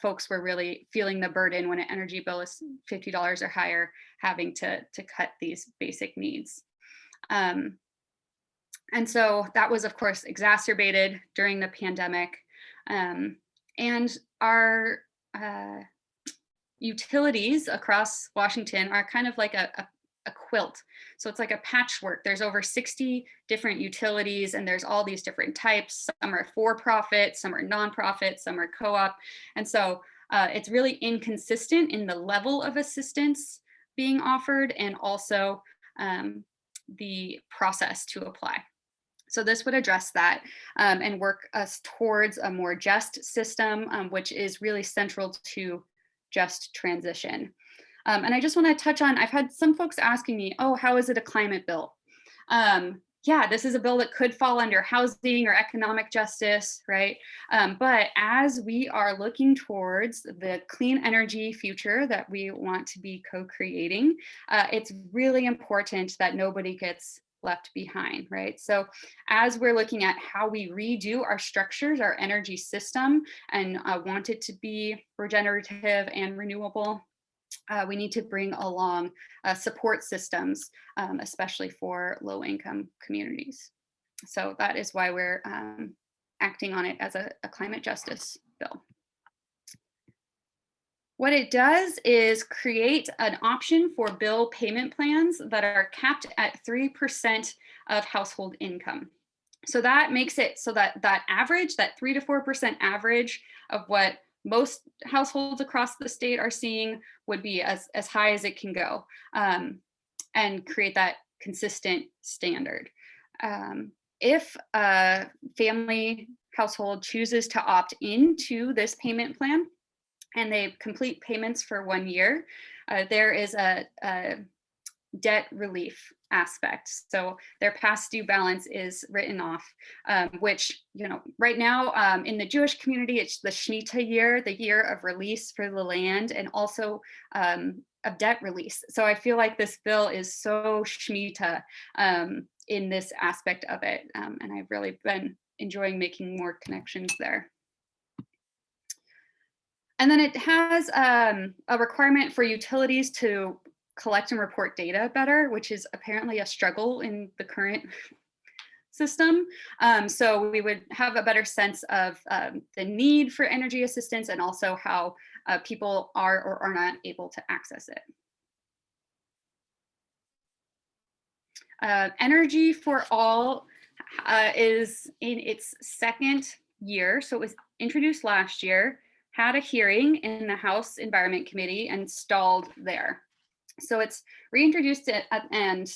S4: folks were really feeling the burden when an energy bill is $50 or higher, having to cut these basic needs. And so that was, of course, exacerbated during the pandemic. And our utilities across Washington are kind of like a quilt. So it's like a patchwork. There's over 60 different utilities, and there's all these different types. Some are for-profit, some are nonprofit, some are co-op. And so it's really inconsistent in the level of assistance being offered and also the process to apply. So this would address that and work us towards a more just system, which is really central to just transition. And I just want to touch on, I've had some folks asking me, oh, how is it a climate bill? Yeah, this is a bill that could fall under housing or economic justice, right? But as we are looking towards the clean energy future that we want to be co-creating, it's really important that nobody gets left behind, right? So as we're looking at how we redo our structures, our energy system, and want it to be regenerative and renewable, we need to bring along support systems, especially for low-income communities. So that is why we're acting on it as a climate justice bill. What it does is create an option for bill payment plans that are capped at 3% of household income. So that makes it so that that average, that 3 to 4% average of what most households across the state are seeing would be as high as it can go, and create that consistent standard. If a family household chooses to opt into this payment plan, and they complete payments for 1 year, there is a debt relief aspect. So their past due balance is written off, which, you know, right now in the Jewish community, it's the Shemitah year, the year of release for the land, and also of debt release. So I feel like this bill is so Shemitah in this aspect of it. And I've really been enjoying making more connections there. And then it has a requirement for utilities to collect and report data better, which is apparently a struggle in the current system. So we would have a better sense of the need for energy assistance and also how people are or are not able to access it. Energy for All is in its second year. So it was introduced last year, had a hearing in the House Environment Committee and stalled there. So it's reintroduced and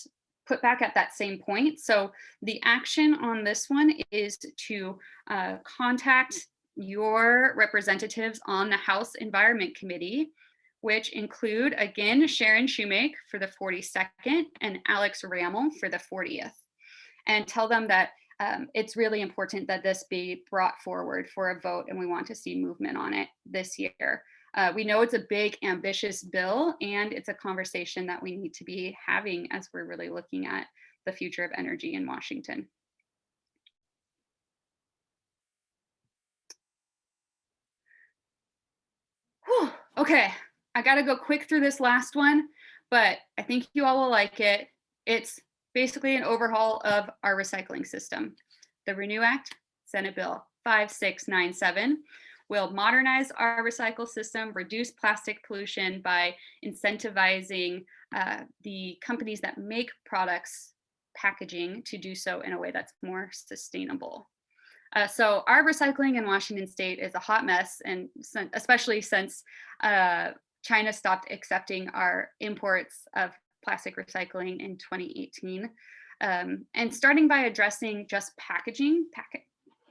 S4: put back at that same point. So the action on this one is to contact your representatives on the House Environment Committee, which include, again, Sharon Shoemake for the 42nd and Alex Rammel for the 40th, and tell them that it's really important that this be brought forward for a vote, and we want to see movement on it this year. We know it's a big, ambitious bill, and it's a conversation that we need to be having as we're really looking at the future of energy in Washington. Whew, okay, I gotta go quick through this last one, but I think you all will like it. It's basically an overhaul of our recycling system. The Renew Act, Senate Bill 5697, will modernize our recycle system, reduce plastic pollution by incentivizing the companies that make products packaging to do so in a way that's more sustainable. So our recycling in Washington State is a hot mess, and especially since China stopped accepting our imports of plastic recycling in 2018. And starting by addressing just packaging,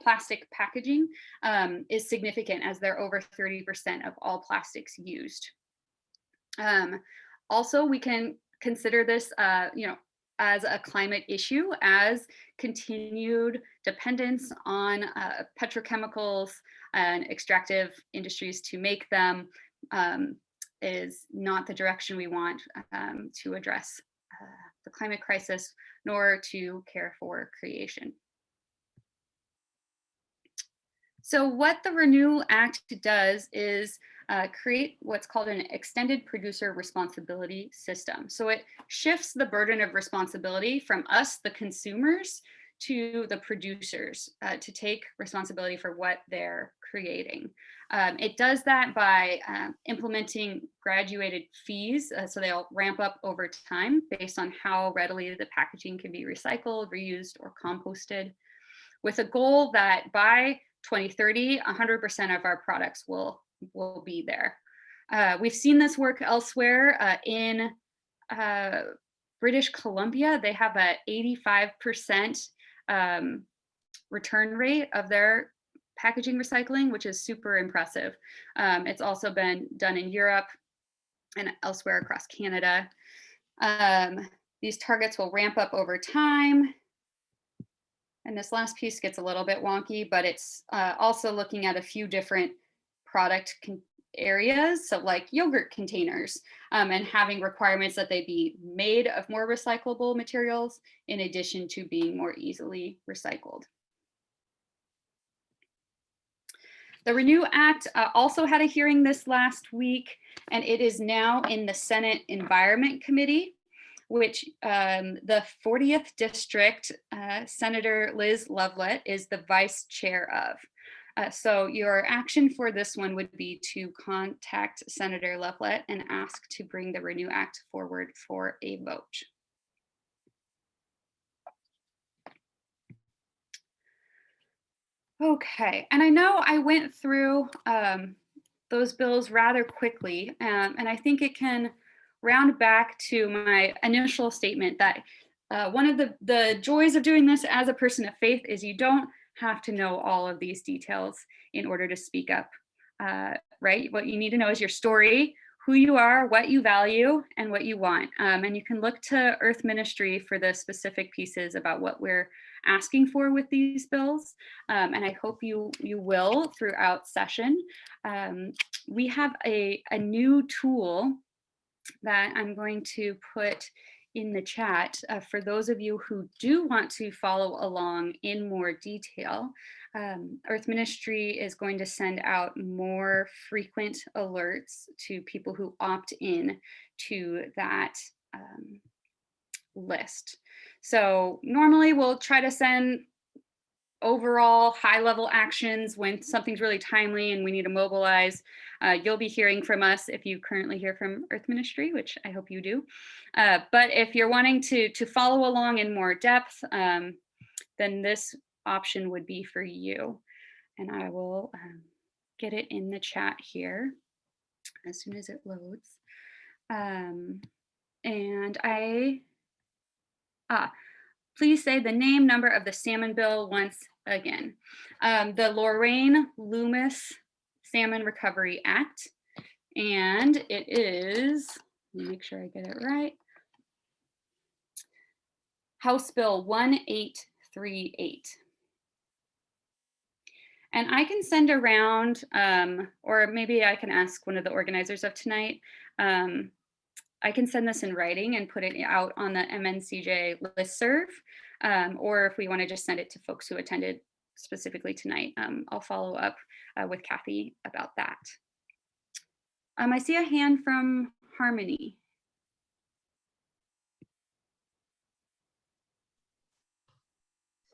S4: plastic packaging is significant, as they're over 30% of all plastics used. Also, we can consider this, as a climate issue, as continued dependence on petrochemicals and extractive industries to make them is not the direction we want to address the climate crisis, nor to care for creation. So what the Renew Act does is create what's called an extended producer responsibility system. So it shifts the burden of responsibility from us, the consumers, to the producers to take responsibility for what they're creating. It does that by implementing graduated fees, so they'll ramp up over time based on how readily the packaging can be recycled, reused, or composted, with a goal that by 2030, 100% of our products will be there. We've seen this work elsewhere. In British Columbia, they have a 85% return rate of their packaging recycling, which is super impressive. It's also been done in Europe and elsewhere across Canada. These targets will ramp up over time. And this last piece gets a little bit wonky, but it's also looking at a few different product areas, so like yogurt containers, and having requirements that they be made of more recyclable materials in addition to being more easily recycled. The Renew Act also had a hearing this last week, and it is now in the Senate Environment Committee, which the 40th District, Senator Liz Lovelett is the vice chair of. So your action for this one would be to contact Senator Lovelett and ask to bring the Renew Act forward for a vote. Okay, and I know I went through those bills rather quickly, and I think it can round back to my initial statement that one of the joys of doing this as a person of faith is you don't have to know all of these details in order to speak up, right? What you need to know is your story, who you are, what you value, and what you want. And you can look to Earth Ministry for the specific pieces about what we're asking for with these bills. And I hope you will throughout session. We have a new tool that I'm going to put in the chat for those of you who do want to follow along in more detail. Earth Ministry is going to send out more frequent alerts to people who opt in to that list. So normally we'll try to send overall high-level actions when something's really timely and we need to mobilize. You'll be hearing from us if you currently hear from Earth Ministry, which I hope you do. But if you're wanting to follow along in more depth, then this option would be for you. And I will get it in the chat here as soon as it loads. Please say the name, number of the salmon bill once again. The Lorraine Loomis Salmon Recovery Act. And it is, let me make sure I get it right, House Bill 1838. And I can send around, or maybe I can ask one of the organizers of tonight, I can send this in writing and put it out on the MNCJ listserv, or if we want to just send it to folks who attended specifically tonight, I'll follow up with Kathy about that. I see a hand from Harmony.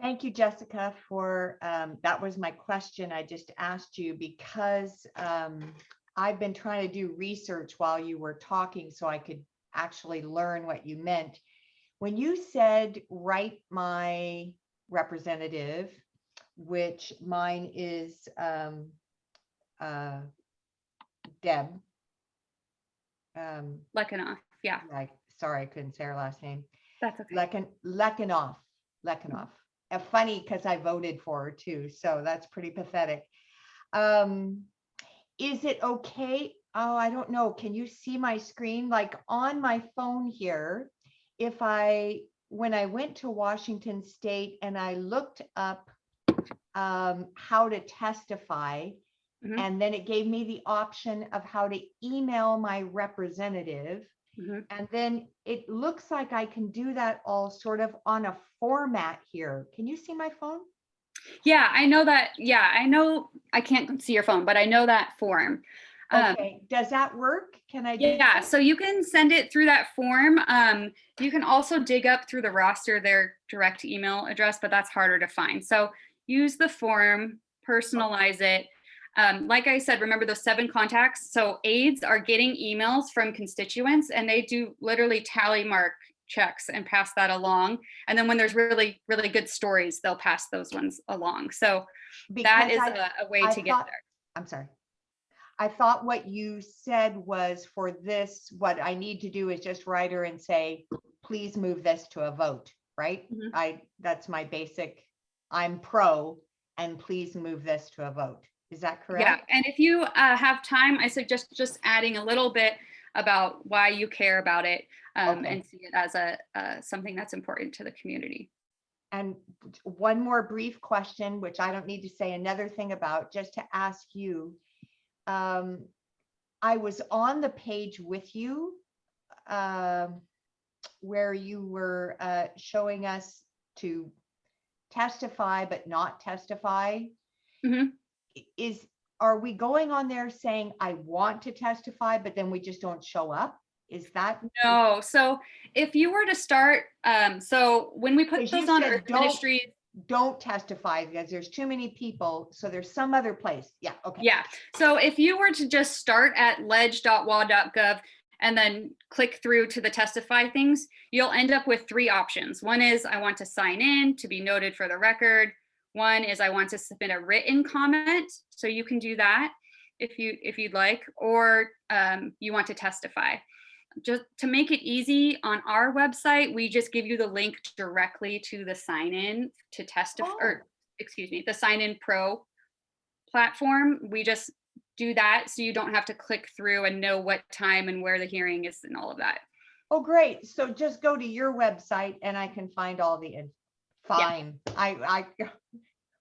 S8: Thank you, Jessica, for that was my question. I just asked you because I've been trying to do research while you were talking so I could actually learn what you meant. When you said write my representative, which mine is Deb.
S4: Lekanoff, yeah,
S8: Sorry, I couldn't say her last name.
S4: that's okay.
S8: Lekanoff. Funny because I voted for her too, so that's pretty pathetic. Is it okay? Oh, I don't know. Can you see my screen? Like on my phone here, when I went to Washington State and I looked up how to testify,
S4: Mhm.
S8: and then it gave me the option of how to email my representative.
S4: Mhm.
S8: And then it looks like I can do that all sort of on a format here. Can you see my phone?
S4: Yeah, I know that. Yeah, I know I can't see your phone, but I know that form.
S8: Okay, does that work? Can I do
S4: Yeah,
S8: that?
S4: so you can send it through that form. You can also dig up through the roster their direct email address, but that's harder to find. So use the form, personalize it. Like I said, remember those 7 contacts. So aides are getting emails from constituents and they do literally tally mark checks and pass that along. And then when there's really, really good stories, they'll pass those ones along. So that is a way to get there.
S8: I'm sorry. I thought what you said was for this, what I need to do is just write her and say, please move this to a vote, right?
S4: Mhm.
S8: That's my basic, I'm pro, and please move this to a vote. Is that correct?
S4: Yeah, and if you have time, I suggest just adding a little bit about why you care about it
S8: Okay.
S4: and see it as something that's important to the community.
S8: And one more brief question, which I don't need to say another thing about, just to ask you. I was on the page with you where you were showing us to testify but not testify.
S4: Mhm.
S8: Are we going on there saying I want to testify, but then we just don't show up? Is that
S4: No? So if you were to start, so when we put
S8: 'Cause you
S4: those on
S8: said
S4: Earth
S8: don't-
S4: Ministries,
S8: don't testify because there's too many people, so there's some other place. Yeah, okay.
S4: yeah. So if you were to just start at ledge.wa.gov and then click through to the testify things, you'll end up with 3 options. One is I want to sign in to be noted for the record. One is I want to submit a written comment. So you can do that if you'd like, or you want to testify. Just to make it easy on our website, we just give you the link directly to the sign in to testify, or excuse me, the sign in pro platform. We just do that so you don't have to click through and know what time and where the hearing is and all of that.
S8: Oh, great. So just go to your website and I can find all the info. Fine. I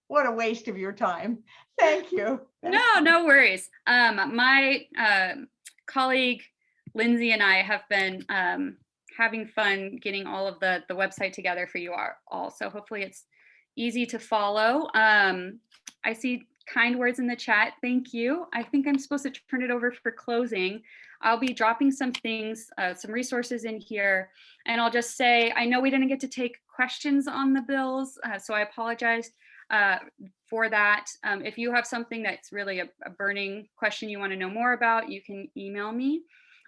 S8: what a waste of your time. Thank you.
S4: No worries. My colleague Lindsay and I have been having fun getting all of the website together for you all. So hopefully it's easy to follow. I see kind words in the chat. Thank you. I think I'm supposed to turn it over for closing. I'll be dropping some things, some resources in here. And I'll just say, I know we didn't get to take questions on the bills, so I apologize for that. If you have something that's really a burning question you want to know more about, you can email me,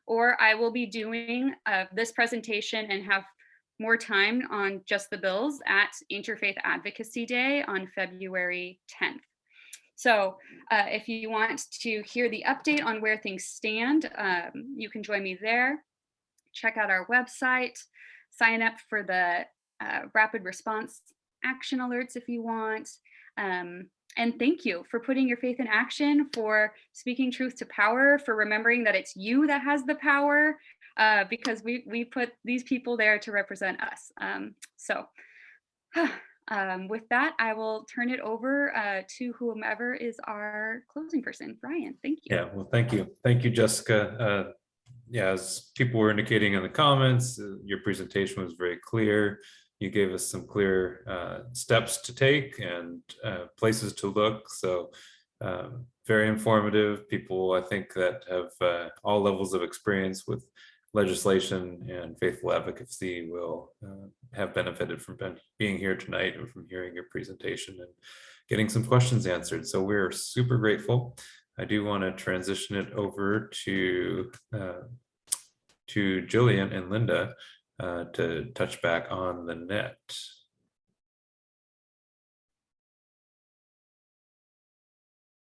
S4: or I will be doing this presentation and have more time on just the bills at Interfaith Advocacy Day on February 10th. So if you want to hear the update on where things stand, you can join me there. Check out our website, sign up for the rapid response action alerts if you want. And thank you for putting your faith in action, for speaking truth to power, for remembering that it's you that has the power, because we put these people there to represent us. With that, I will turn it over to whomever is our closing person. Brian, thank you.
S1: Yeah, well, thank you. Thank you, Jessica. Yeah, as people were indicating in the comments, your presentation was very clear. You gave us some clear steps to take and places to look. So very informative. People, I think, that have all levels of experience with legislation and faithful advocacy will have benefited from being here tonight and from hearing your presentation and getting some questions answered. So we're super grateful. I do want to transition it over to Jillian and Linda to touch back on the net.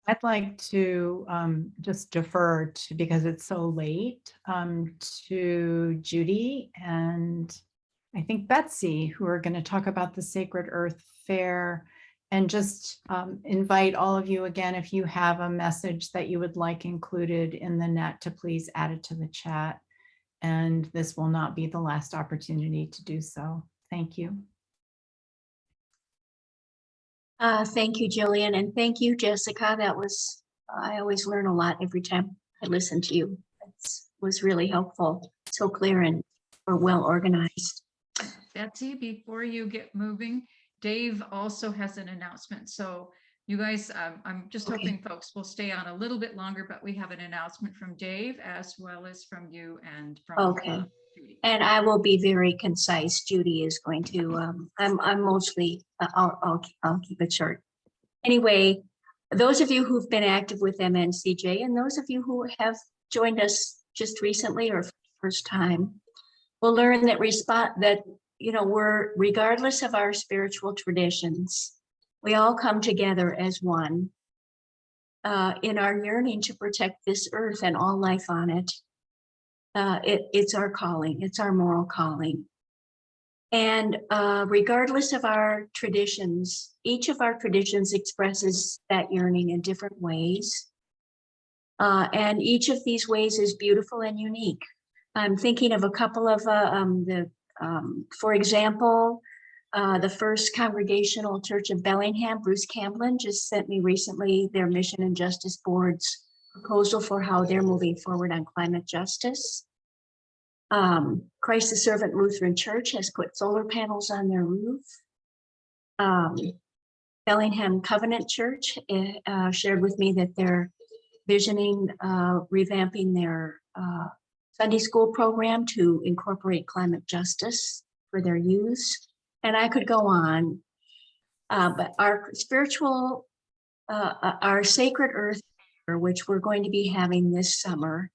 S3: I'd like to just defer to, because it's so late, to Judy and I think Betsy, who are going to talk about the Sacred Earth Fair, and just invite all of you again, if you have a message that you would like included in the net, to please add it to the chat. And this will not be the last opportunity to do so. Thank you.
S5: Thank you, Jillian, and thank you, Jessica. I always learn a lot every time I listen to you. It was really helpful, so clear and well organized.
S9: Betsy, before you get moving, Dave also has an announcement. So you guys, I'm just hoping folks will stay on a little bit longer, but we have an announcement from Dave as well as from you and from Judy.
S5: And I will be very concise. Judy is going to, I'm mostly, I'll keep it short. Anyway, those of you who've been active with MNCJ and those of you who have joined us just recently or first time will learn that we're, regardless of our spiritual traditions, we all come together as one in our yearning to protect this earth and all life on it. It's our calling, it's our moral calling. And regardless of our traditions, each of our traditions expresses that yearning in different ways. And each of these ways is beautiful and unique. I'm thinking of a couple of for example, the First Congregational Church of Bellingham, Bruce Camblin, just sent me recently their Mission and Justice Board's proposal for how they're moving forward on climate justice. Christ the Servant Lutheran Church has put solar panels on their roof. Bellingham Covenant Church shared with me that they're visioning revamping their Sunday school program to incorporate climate justice for their use. And I could go on, but our Sacred Earth Fair, which we're going to be having this summer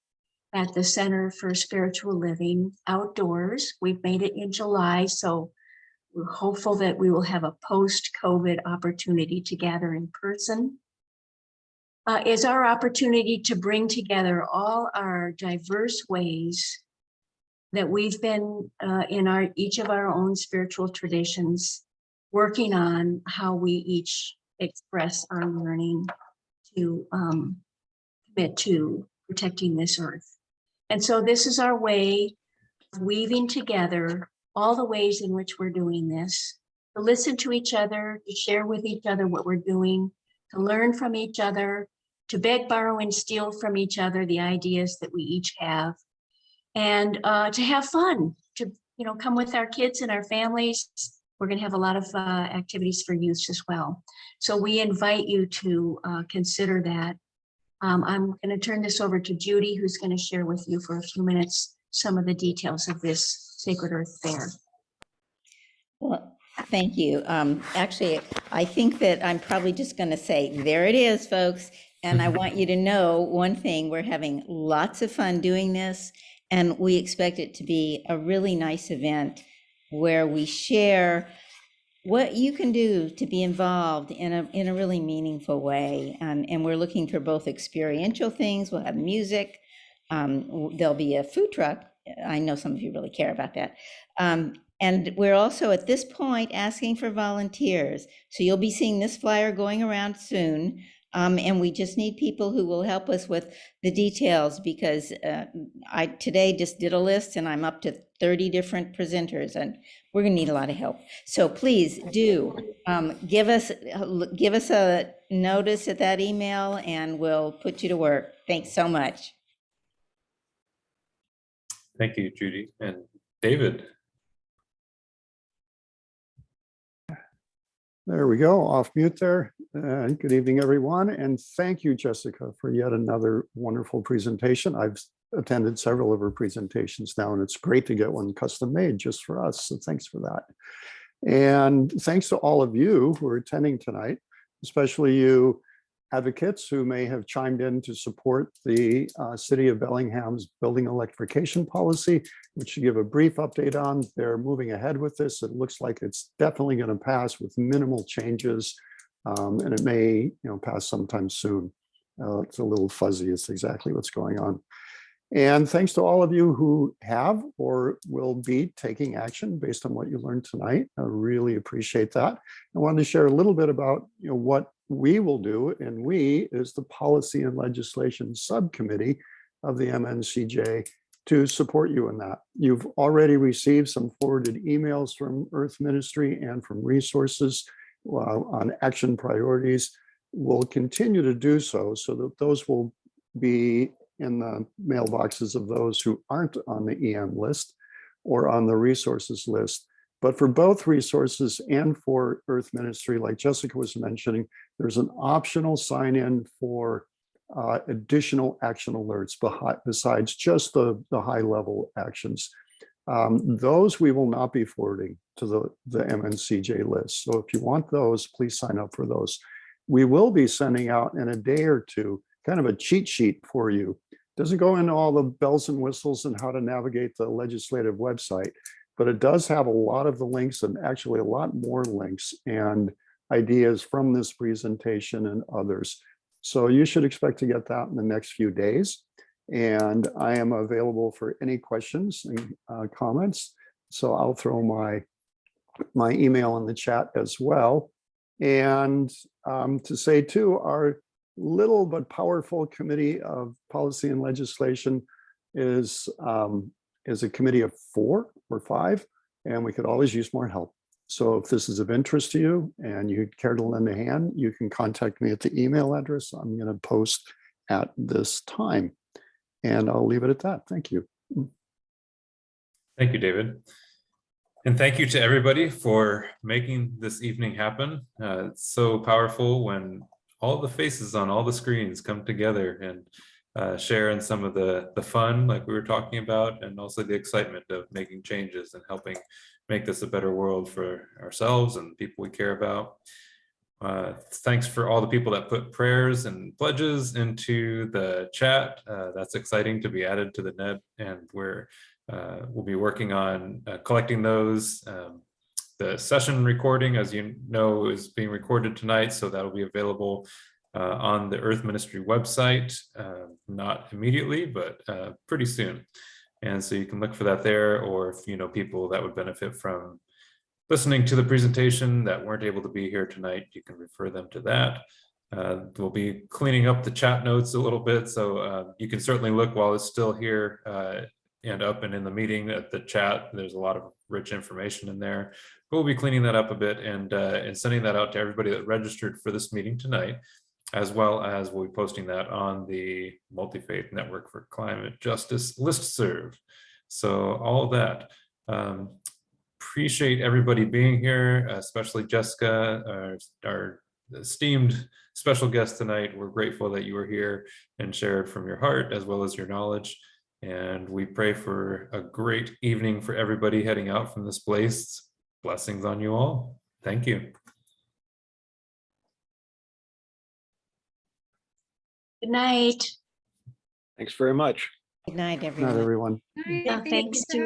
S5: at the Center for Spiritual Living outdoors. We've made it in July, so we're hopeful that we will have a post-COVID opportunity to gather in person. Is our opportunity to bring together all our diverse ways that we've been in each of our own spiritual traditions, working on how we each express our learning to commit to protecting this earth. And so this is our way of weaving together all the ways in which we're doing this, to listen to each other, to share with each other what we're doing, to learn from each other, to beg, borrow, and steal from each other the ideas that we each have, and to have fun, to come with our kids and our families. We're going to have a lot of activities for youth as well. So we invite you to consider that. I'm going to turn this over to Judy, who's going to share with you for a few minutes some of the details of this Sacred Earth Fair.
S7: Well, thank you. Actually, I think that I'm probably just going to say, there it is, folks. And I want you to know one thing, we're having lots of fun doing this, and we expect it to be a really nice event where we share what you can do to be involved in a really meaningful way. And we're looking for both experiential things. We'll have music. There'll be a food truck. I know some of you really care about that. And we're also at this point asking for volunteers. So you'll be seeing this flyer going around soon. And we just need people who will help us with the details, because I today just did a list and I'm up to 30 different presenters, and we're gonna need a lot of help. So please do give us a notice at that email and we'll put you to work. Thanks so much.
S1: Thank you, Judy. And David.
S10: There we go, off mute there. Good evening, everyone, and thank you, Jessica, for yet another wonderful presentation. I've attended several of her presentations now, and it's great to get one custom made just for us, so thanks for that. And thanks to all of you who are attending tonight, especially you advocates who may have chimed in to support the City of Bellingham's building electrification policy, which to give a brief update on, they're moving ahead with this. It looks like it's definitely going to pass with minimal changes, and it may pass sometime soon. It's a little fuzzy. It's exactly what's going on. And thanks to all of you who have or will be taking action based on what you learned tonight. I really appreciate that. I wanted to share a little bit about what we will do, and we is the Policy and Legislation Subcommittee of the MNCJ to support you in that. You've already received some forwarded emails from Earth Ministry and from Resources on action priorities. We'll continue to do so that those will be in the mailboxes of those who aren't on the EM list or on the resources list. But for both resources and for Earth Ministry, like Jessica was mentioning, there's an optional sign-in for additional action alerts besides just the high-level actions. Those we will not be forwarding to the MNCJ list. So if you want those, please sign up for those. We will be sending out in a day or two kind of a cheat sheet for you. Doesn't go into all the bells and whistles and how to navigate the legislative website, but it does have a lot of the links and actually a lot more links and ideas from this presentation and others. So you should expect to get that in the next few days. And I am available for any questions and comments. So I'll throw my email in the chat as well. And to say too, our little but powerful committee of policy and legislation is a committee of 4 or 5, and we could always use more help. So if this is of interest to you and you'd care to lend a hand, you can contact me at the email address I'm going to post at this time. And I'll leave it at that. Thank you.
S1: Thank you, David. And thank you to everybody for making this evening happen. It's so powerful when all the faces on all the screens come together and share in some of the fun, like we were talking about, and also the excitement of making changes and helping make this a better world for ourselves and people we care about. Thanks for all the people that put prayers and pledges into the chat. That's exciting to be added to the net, and we'll be working on collecting those. The session recording, as you know, is being recorded tonight, so that'll be available on the Earth Ministry website, not immediately, but pretty soon. And so you can look for that there, or if you know people that would benefit from listening to the presentation that weren't able to be here tonight, you can refer them to that. We'll be cleaning up the chat notes a little bit, so you can certainly look while it's still here and up and in the meeting at the chat. There's a lot of rich information in there. But we'll be cleaning that up a bit and sending that out to everybody that registered for this meeting tonight, as well as we'll be posting that on the Multifaith Network for Climate Justice listserv. So all of that. Appreciate everybody being here, especially Jessica, our esteemed special guest tonight. We're grateful that you were here and shared from your heart as well as your knowledge. And we pray for a great evening for everybody heading out from this place. Blessings on you all. Thank you.
S5: Good night.
S6: Thanks very much.
S7: Good night,
S10: Not
S7: everyone.
S10: everyone.
S4: Thank you
S5: Thanks to